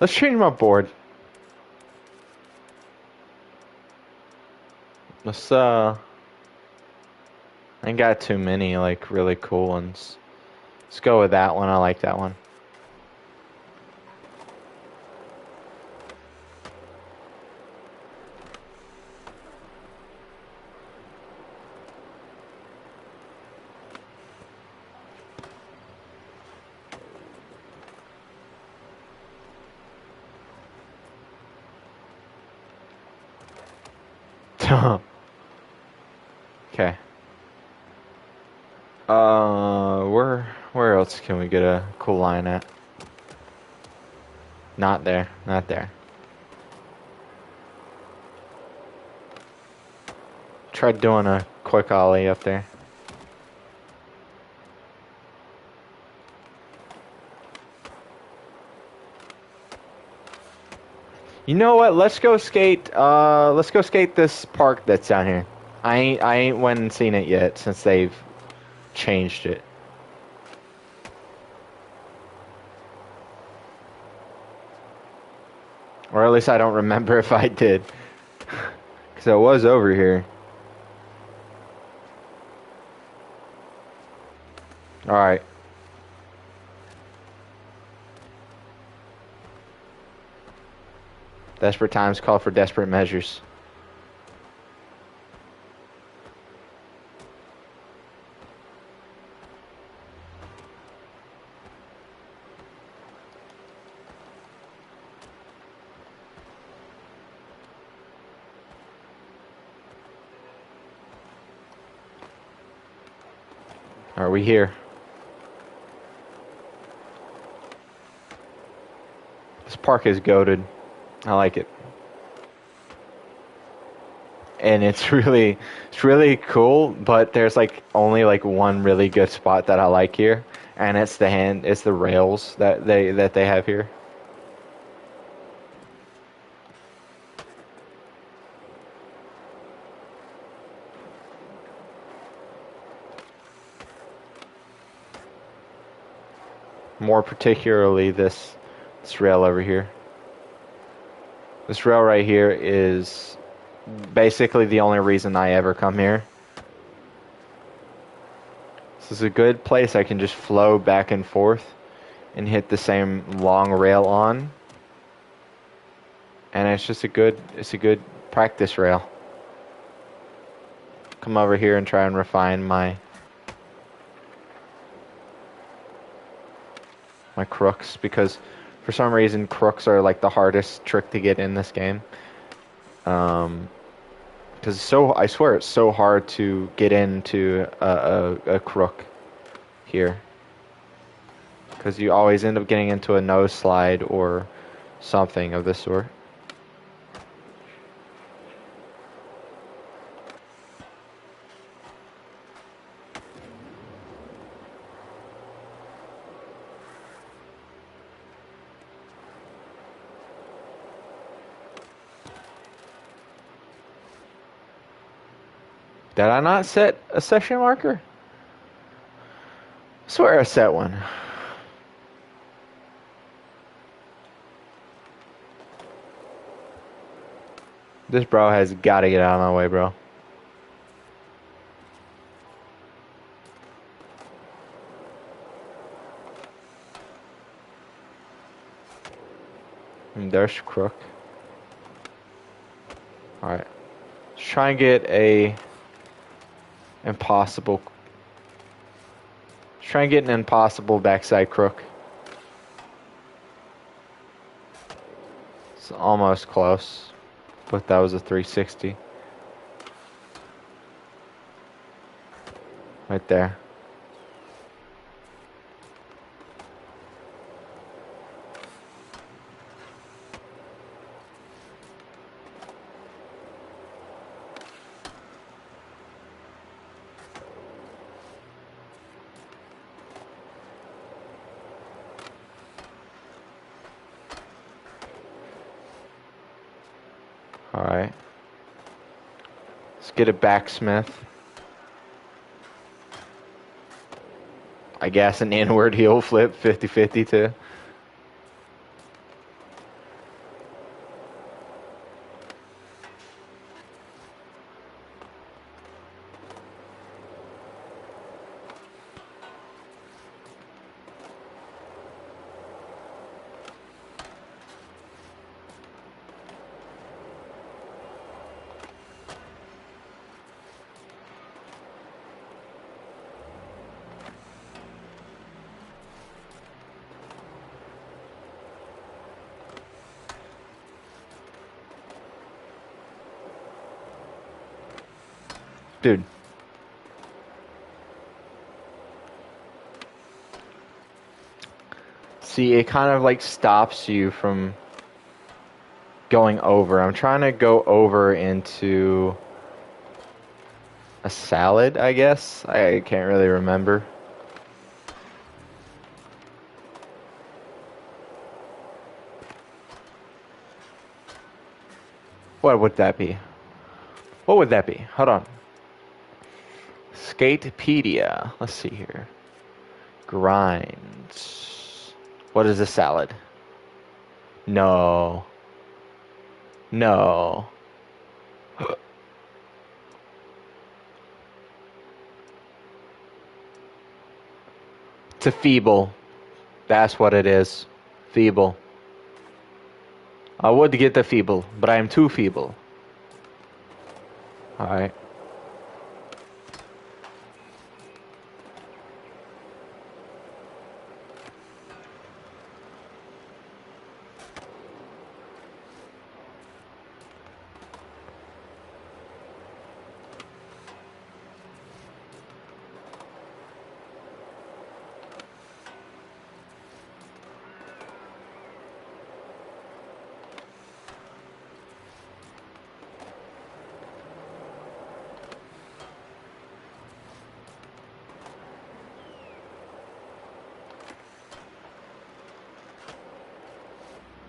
Let's change my board. Let's I ain't got too many like really cool ones. Let's go with that one. I like that one. Okay. Where else can we get a cool line at? Not there. Not there. Tried doing a quick ollie up there. You know what? Let's go skate. Let's go skate this park that's down here. I ain't went and seen it yet since they've changed it. Or at least I don't remember if I did. Because I was over here. Alright. Desperate times call for desperate measures. Are we here? This park is goated. I like it. And it's really cool, but there's like only like one really good spot that I like here, and it's the rails that they have here. More particularly this rail over here. This rail right here is basically the only reason I ever come here. This is a good place I can just flow back and forth and hit the same long rail on. And it's a good practice rail. Come over here and try and refine my crooks, because for some reason crooks are like the hardest trick to get in this game. Because I swear it's so hard to get into a crook here. Because you always end up getting into a nose slide or something of this sort. Did I not set a session marker? I swear I set one. This bro has got to get out of my way, bro. And there's crook. Alright. Let's try and get a impossible. Let's try and get an impossible backside crook. It's almost close, but that was a 360. Right there. Alright. Let's get a backsmith. I guess an inward heel flip, 50-50 too. Dude. See, it kind of like stops you from going over. I'm trying to go over into a salad, I guess. I can't really remember. What would that be? What would that be? Hold on. Skatepedia. Let's see here. Grinds. What is a salad? No. No. It's a feeble. That's what it is. Feeble. I would get the feeble, but I am too feeble. Alright.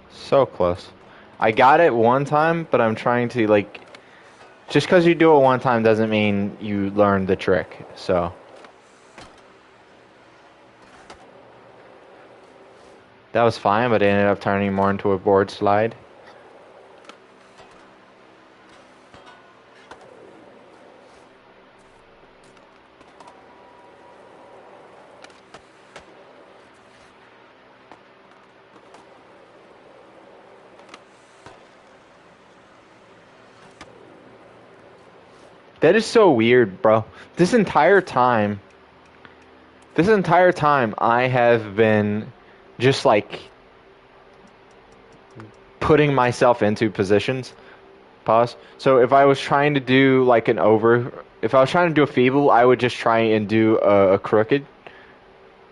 So close. I got it one time, but I'm trying to, like... Just because you do it one time doesn't mean you learn the trick, so... That was fine, but it ended up turning more into a board slide. That is so weird, bro. This entire time, I have been just like putting myself into positions. Pause. So if I was trying to do like if I was trying to do a feeble, I would just try and do a crooked.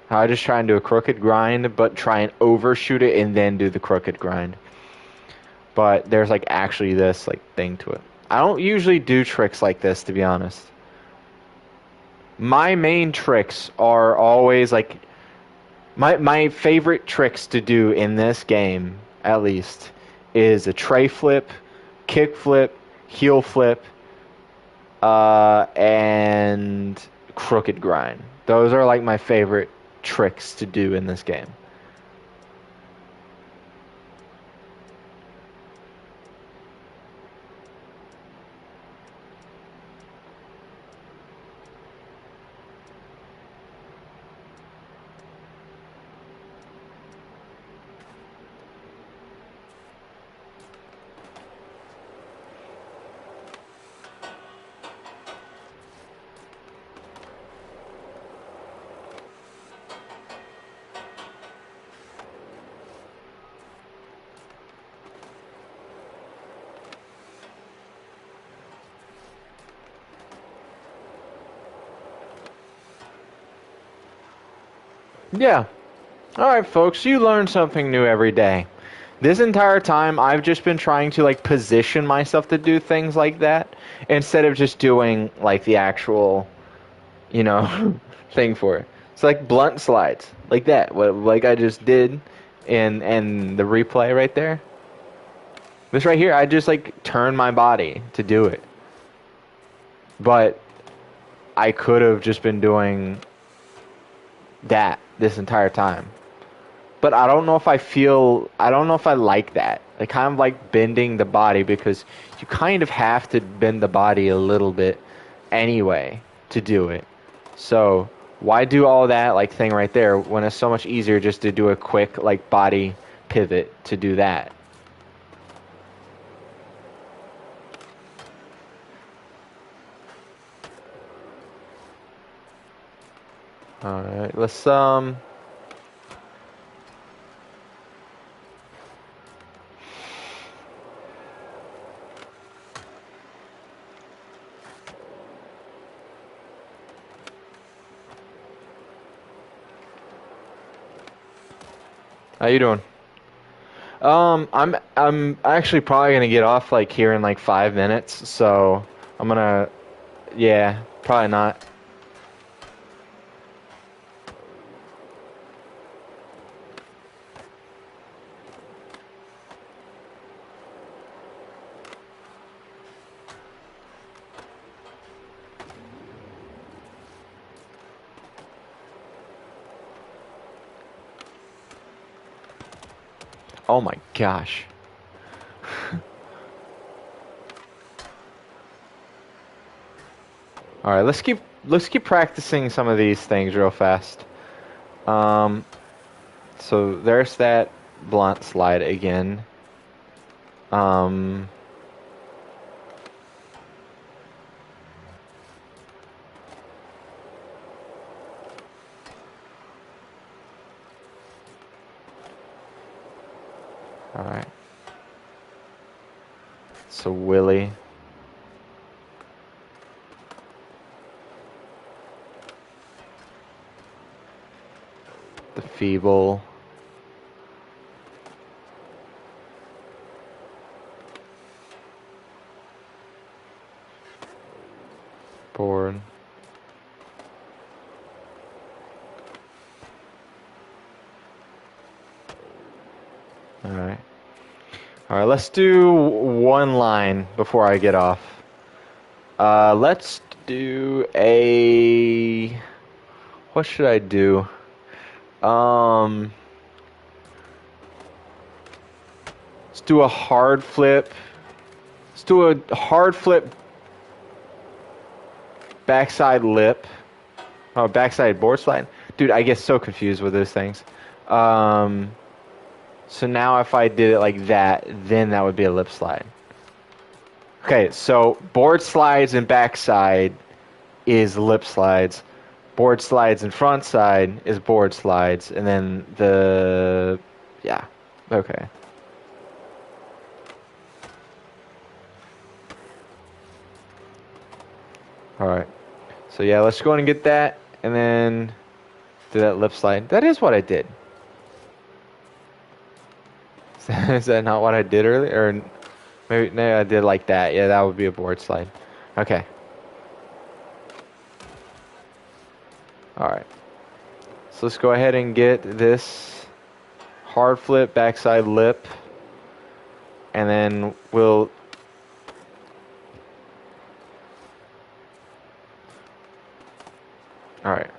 I would just try and do a crooked grind, but try and overshoot it and then do the crooked grind. But there's like actually this like thing to it. I don't usually do tricks like this, to be honest. My main tricks are always like my favorite tricks to do in this game, at least, is a tray flip, kick flip, heel flip, and crooked grind. Those are like my favorite tricks to do in this game. Yeah. Alright, folks, you learn something new every day. This entire time, I've just been trying to, like, position myself to do things like that instead of just doing, like, the actual, thing for it. It's like blunt slides, like that, like I just did in the replay right there. This right here, I just, like, turn my body to do it. But I could have just been doing that this entire time. But I don't know if I like that. Like, kind of like bending the body, because you kind of have to bend the body a little bit anyway to do it. So why do all that like thing right there when it's so much easier just to do a quick like body pivot to do that? All right, let's. How you doing? I'm actually probably gonna get off like here in like 5 minutes, so I'm gonna, yeah, probably not. Oh my gosh. All right, let's keep practicing some of these things real fast. Um, so there's that blunt slide again. Um, all right. So Willie. The feeble. Board. All right. All right, let's do one line before I get off. Let's do a... What should I do? Um, Let's do a hard flip. Let's do a hard flip backside lip. Oh, backside board slide. Dude, I get so confused with those things. So now if I did it like that, then that would be a lip slide. Okay, so board slides and backside is lip slides. Board slides and front side is board slides. And then yeah, okay. All right. So yeah, let's go and get that, and then do that lip slide. That is what I did. Is that not what I did earlier? Or maybe I did like that. Yeah, that would be a board slide. Okay. All right. So let's go ahead and get this hard flip backside lip, and then we'll. All right.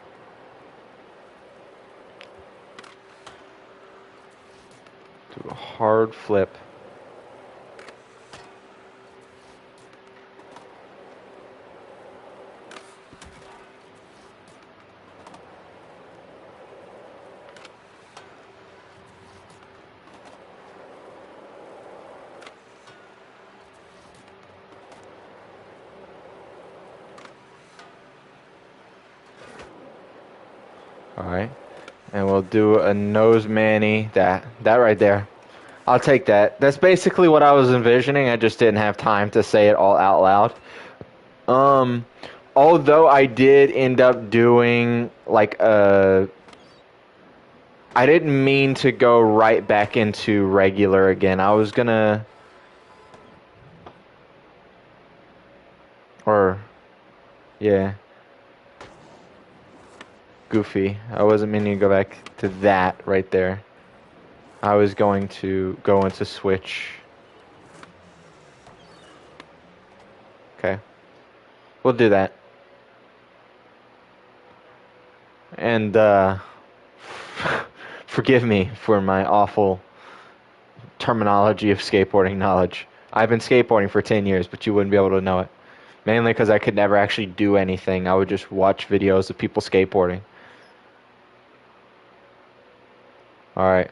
Do a hard flip. All right. And we'll do a nose mani. That right there. I'll take that. That's basically what I was envisioning. I just didn't have time to say it all out loud. Although I did end up doing like I didn't mean to go right back into regular again. I was gonna, or yeah, goofy. I wasn't meaning to go back to that right there. I was going to go into switch. Okay, we'll do that. And forgive me for my awful terminology of skateboarding knowledge. I've been skateboarding for 10 years, but you wouldn't be able to know it. Mainly because I could never actually do anything. I would just watch videos of people skateboarding. Alright.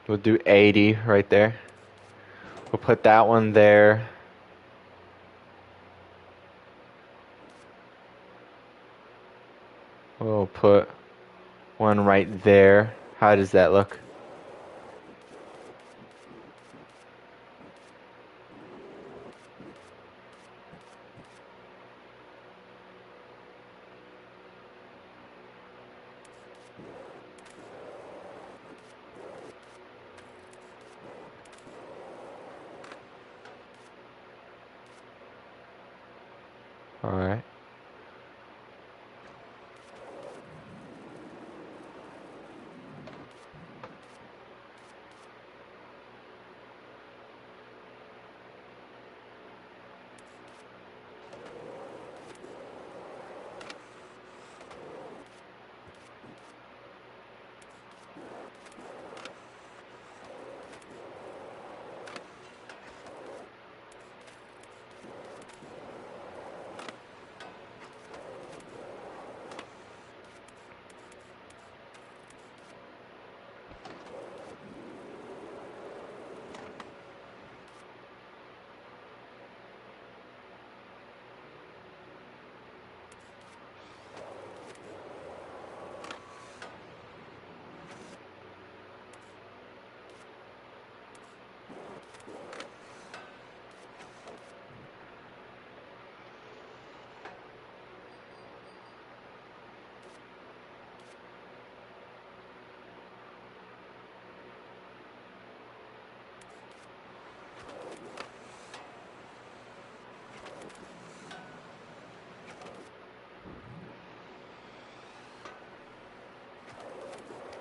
We'll do 80 right there. We'll put that one there. We'll put one right there. How does that look? Alright.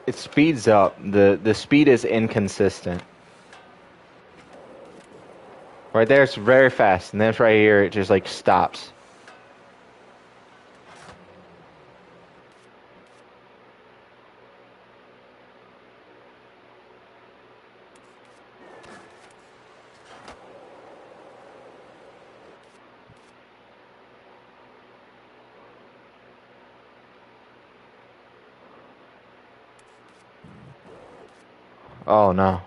it speeds up. The speed is inconsistent. Right there, it's very fast, and then right here, it just like stops. Oh no.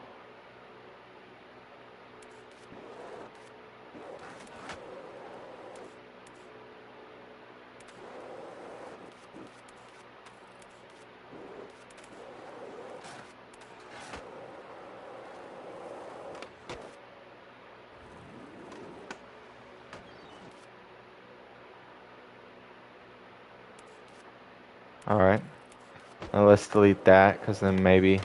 All right. Now let's delete that, because then maybe.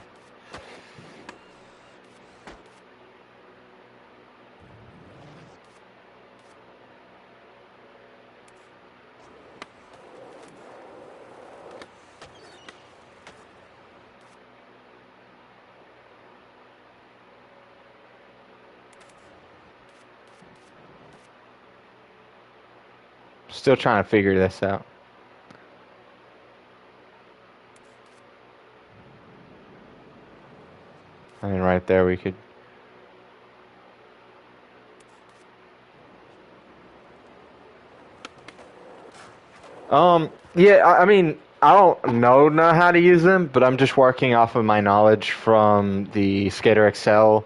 Still trying to figure this out. I mean, right there we could. Yeah, I mean, I don't know how to use them, but I'm just working off of my knowledge from the Skater XL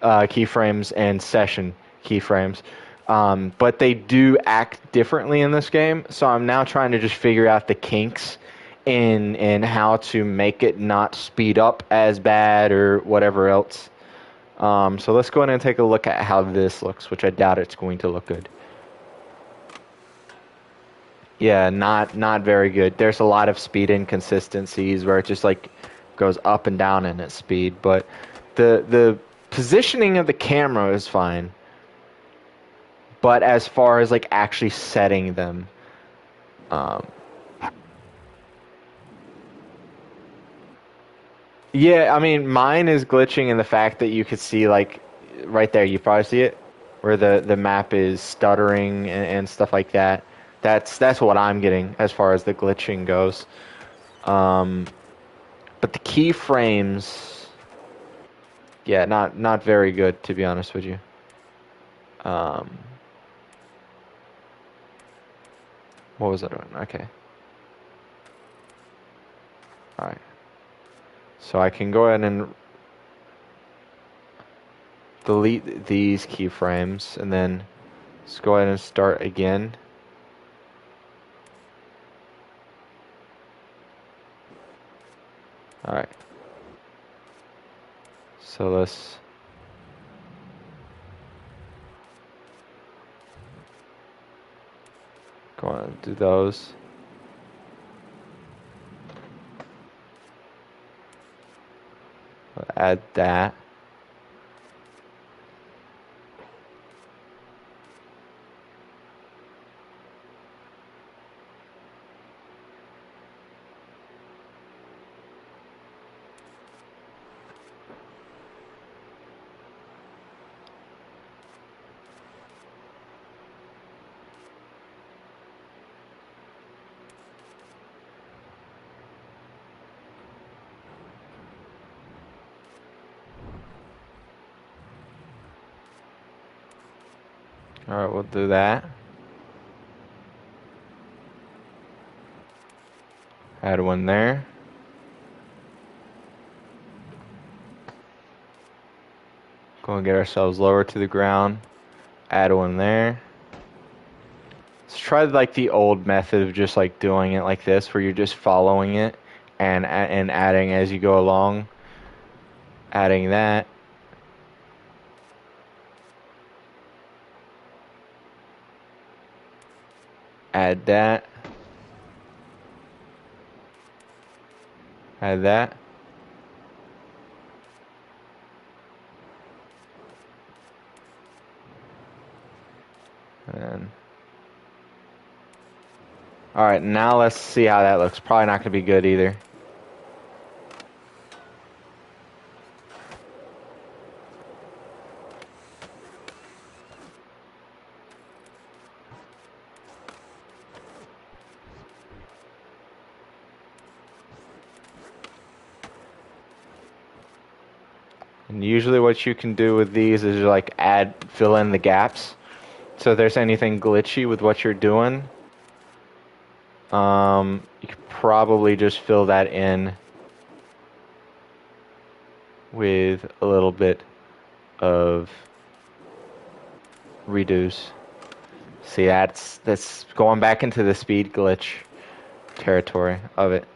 keyframes and Session keyframes. But they do act differently in this game, so I'm now trying to just figure out the kinks in how to make it not speed up as bad or whatever else. So let's go ahead and take a look at how this looks, which I doubt it's going to look good. Yeah, not very good. There's a lot of speed inconsistencies where it just like goes up and down in its speed, but the positioning of the camera is fine. But as far as like actually setting them, um, yeah, I mean mine is glitching in the fact that you could see like right there, you probably see it, where the map is stuttering and stuff like that. That's what I'm getting as far as the glitching goes. Um, but the keyframes, yeah, not very good to be honest with you. Um, what was I doing? Okay, all right. So I can go ahead and delete these keyframes, and then let's go ahead and start again. All right. So let's go on and do those. Add that. All right, we'll do that. Add one there. Go and get ourselves lower to the ground. Add one there. Let's try like the old method of just like doing it like this, where you're just following it and adding as you go along. Adding that. Add that. Add that. And all right, now let's see how that looks. Probably not going to be good either. And usually what you can do with these is like fill in the gaps. So if there's anything glitchy with what you're doing, you could probably just fill that in with a little bit of reduce. See, that's going back into the speed glitch territory of it.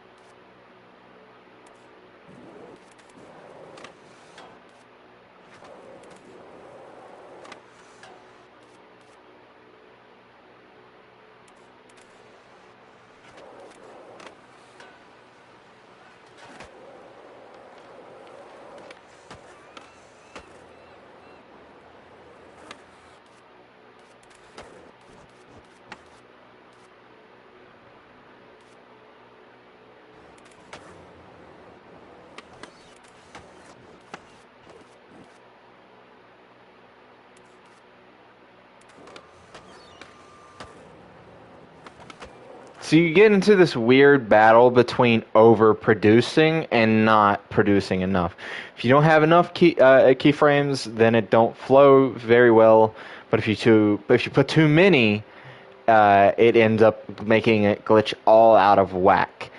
So you get into this weird battle between overproducing and not producing enough. If you don't have enough keyframes, then it don't flow very well. But if you put too many, it ends up making it glitch all out of whack.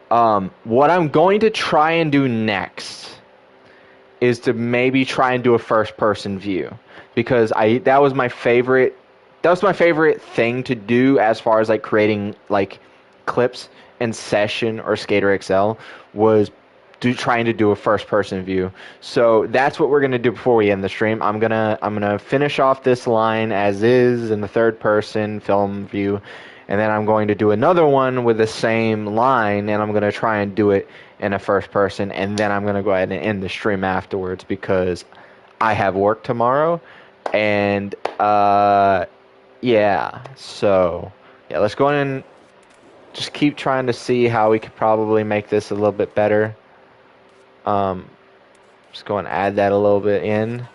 What I'm going to try and do next is to maybe try and do a first person view, because that was my favorite thing to do as far as like creating like clips in Session or Skater XL, was trying to do a first person view. So that's what we're gonna do before we end the stream. I'm gonna finish off this line as is in the third person film view, and then I'm going to do another one with the same line, and I'm going to try and do it in a first person, and then I'm going to go ahead and end the stream afterwards because I have work tomorrow, and yeah, so yeah, let's go in and just keep trying to see how we could probably make this a little bit better. Just go and add that a little bit in.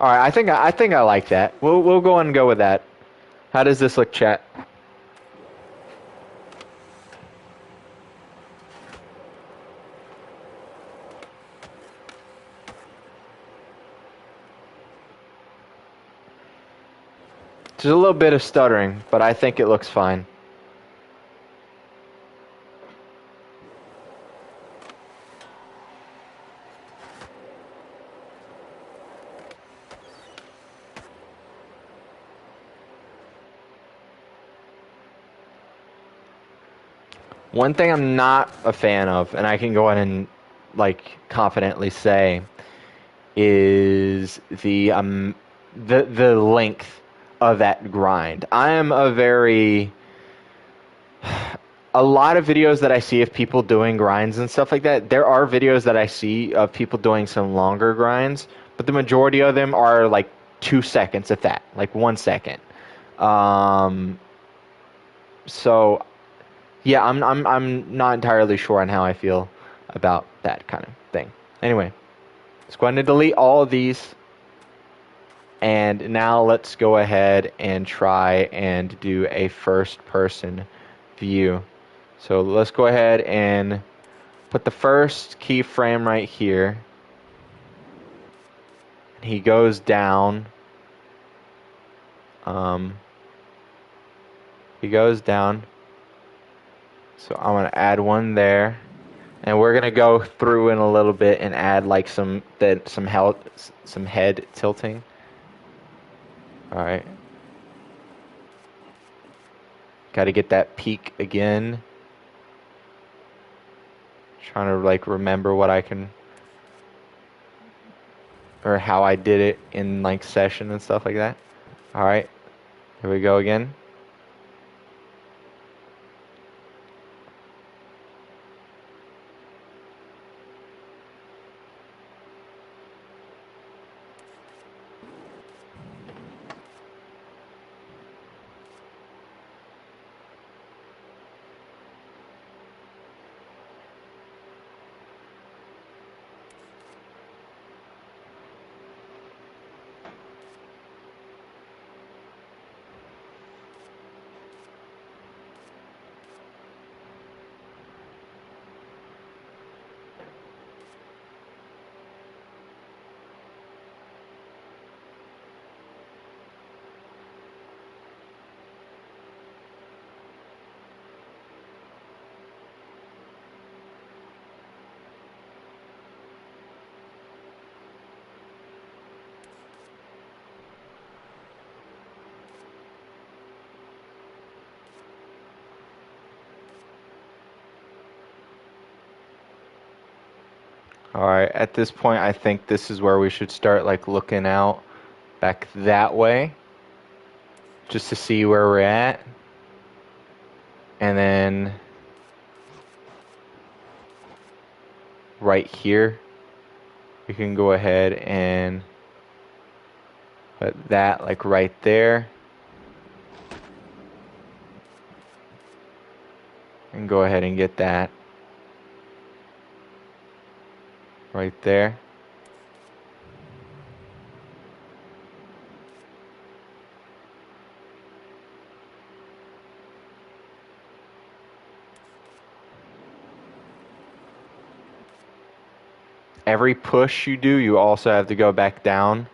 All right, I think I like that. We'll go and go with that. How does this look, chat? There's a little bit of stuttering, but I think it looks fine. One thing I'm not a fan of, and I can go ahead and like confidently say, is the length of that grind. I am a lot of videos that I see of people doing grinds and stuff like that. There are videos that I see of people doing some longer grinds, but the majority of them are like 2 seconds at that, like 1 second. Um, so yeah, I'm not entirely sure on how I feel about that kind of thing. Anyway, let's go ahead and delete all of these. And now let's go ahead and try and do a first person view. So let's go ahead and put the first keyframe right here. He goes down. He goes down. So I'm going to add one there. And we're gonna go through in a little bit and add like some head tilting. All right. Got to get that peak again. Trying to like remember what I can or how I did it in like Session and stuff like that. All right. Here we go again. Alright, at this point I think this is where we should start like looking out back that way. Just to see where we're at. And then right here we can go ahead and put that like right there. And go ahead and get that right there. Every push you do, you also have to go back down.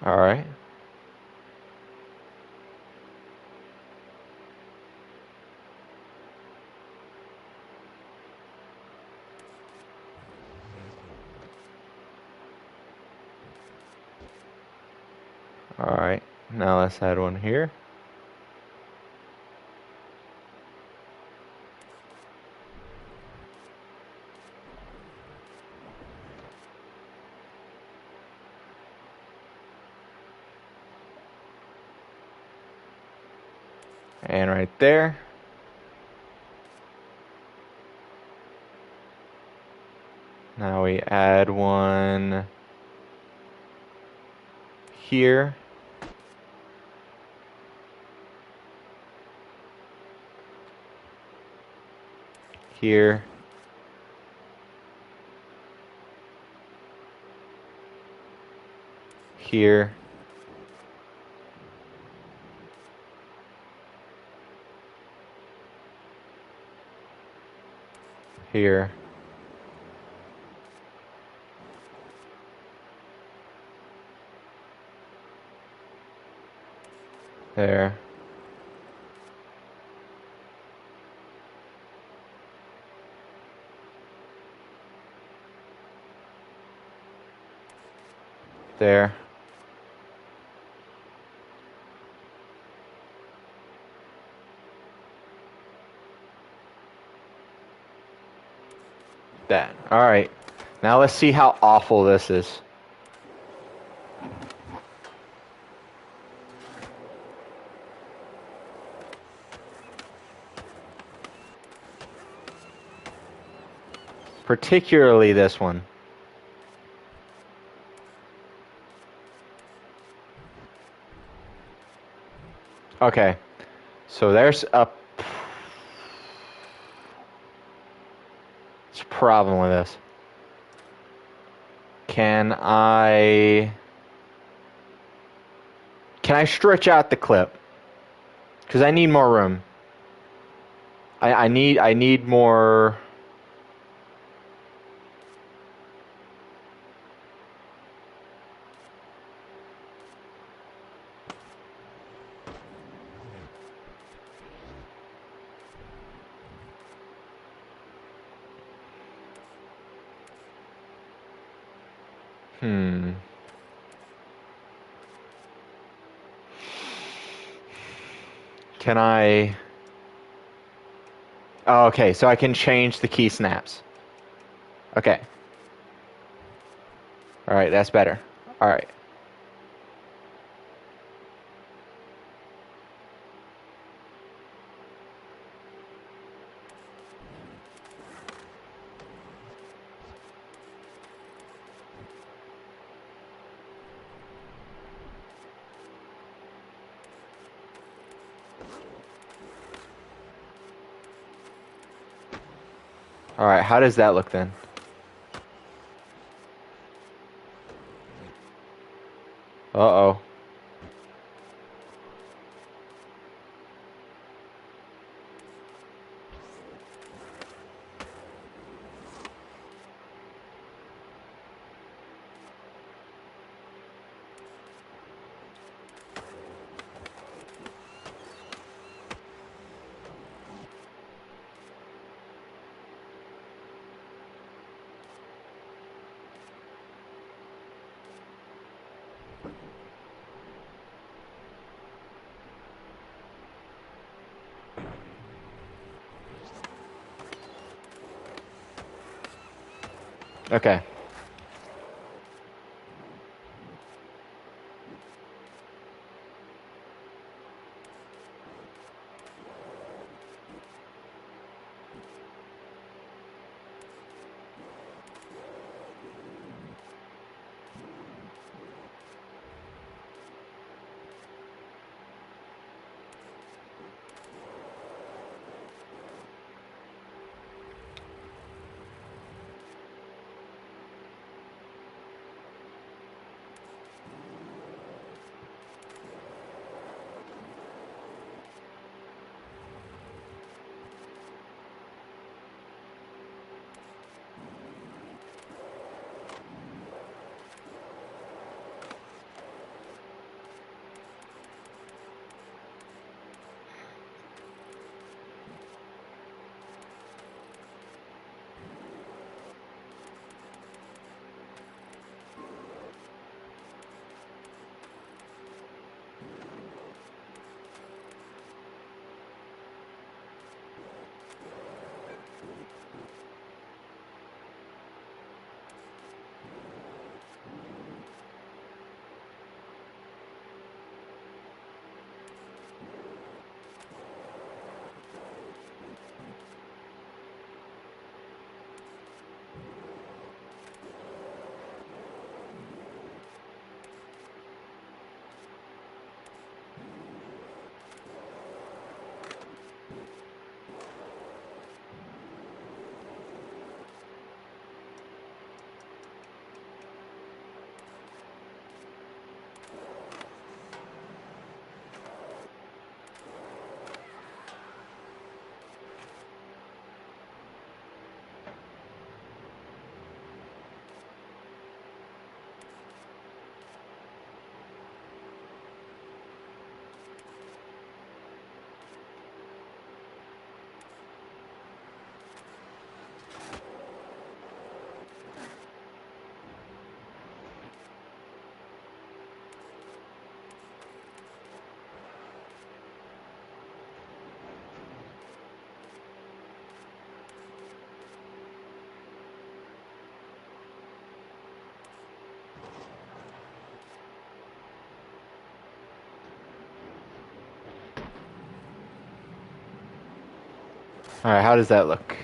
Alright. Alright, now let's add one here. And right there. Now we add one here. Here. Here. Here. There. There. That. Alright. Now let's see how awful this is. Particularly this one. Okay. So there's a problem with this. Can I stretch out the clip? Because I need more room. I need more. Can I? Oh, okay, so I can change the key snaps. Okay. All right, that's better. All right. All right, how does that look then? Uh-oh. Okay. All right. How does that look?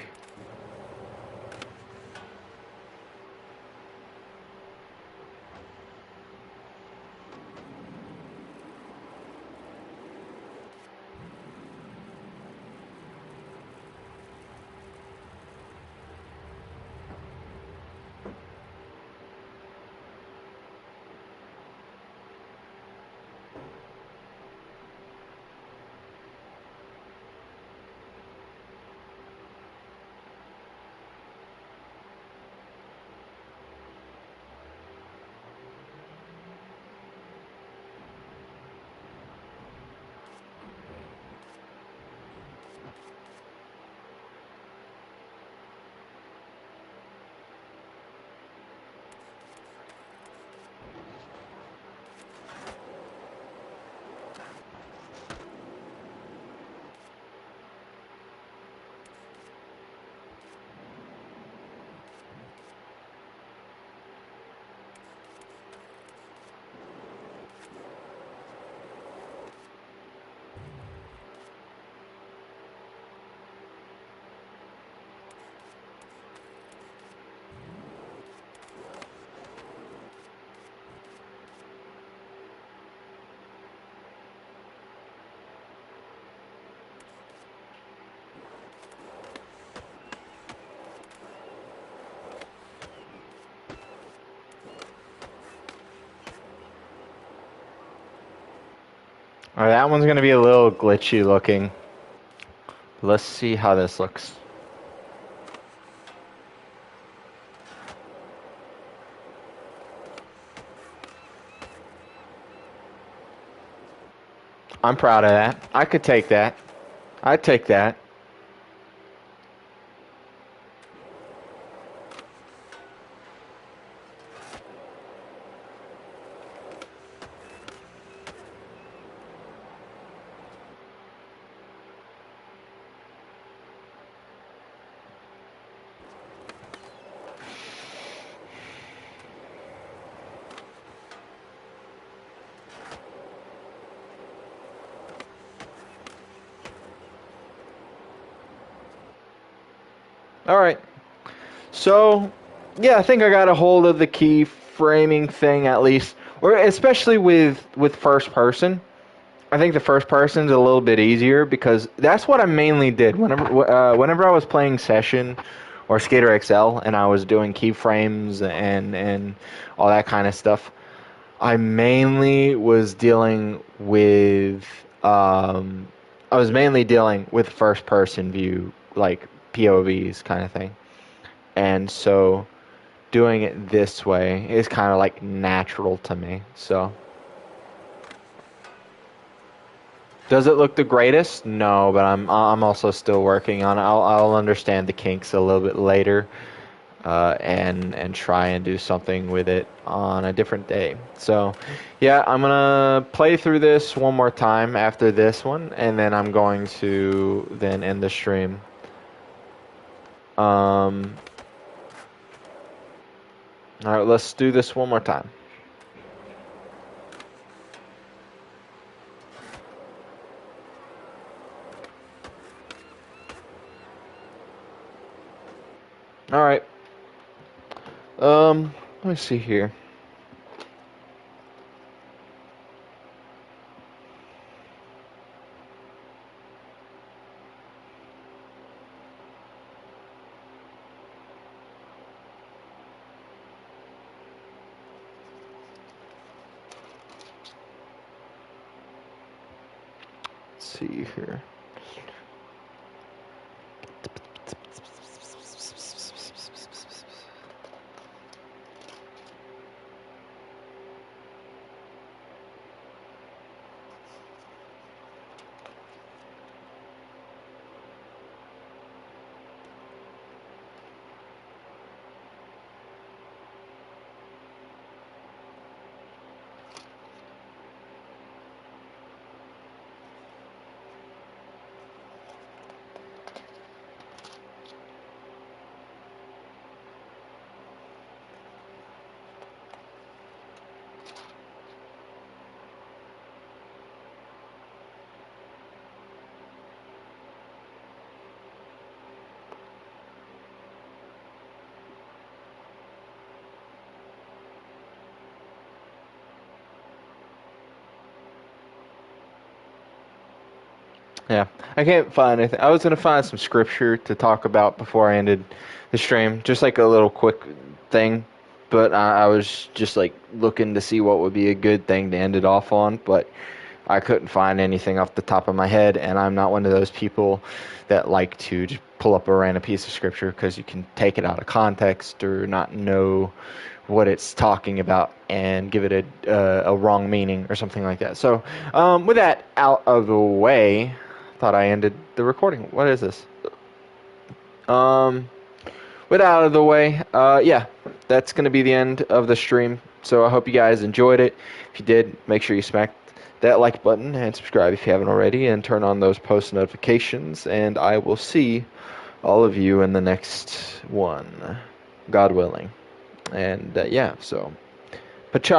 All right. That one's gonna be a little glitchy looking. Let's see how this looks. I'm proud of that. I could take that. I'd take that. All right. So, yeah, I think I got a hold of the keyframing thing at least, or especially with first person. I think the first person's a little bit easier because that's what I mainly did whenever I was playing Session or Skater XL and I was doing keyframes and all that kind of stuff. I mainly was dealing with I was mainly dealing with first person view, like POVs kind of thing. And so doing it this way is kind of like natural to me. So does it look the greatest? No, but I'm also still working on it. I'll understand the kinks a little bit later, and try and do something with it on a different day. So, yeah, I'm gonna play through this one more time after this one, and then I'm going to then end the stream. All right, let's do this one more time. All right. Let me see here. Let's see here. Yeah, I can't find anything. I was gonna find some scripture to talk about before I ended the stream, just like a little quick thing. But I was just like looking to see what would be a good thing to end it off on, but I couldn't find anything off the top of my head, and I'm not one of those people that like to just pull up a random piece of scripture because you can take it out of context or not know what it's talking about and give it a wrong meaning or something like that. So, with that out of the way, thought I ended the recording. What is this? Um, with that out of the way, yeah, that's going to be the end of the stream. So I hope you guys enjoyed it. If you did, make sure you smack that like button and subscribe if you haven't already, and turn on those post notifications. And I will see all of you in the next one, God willing. And yeah, so, pacha.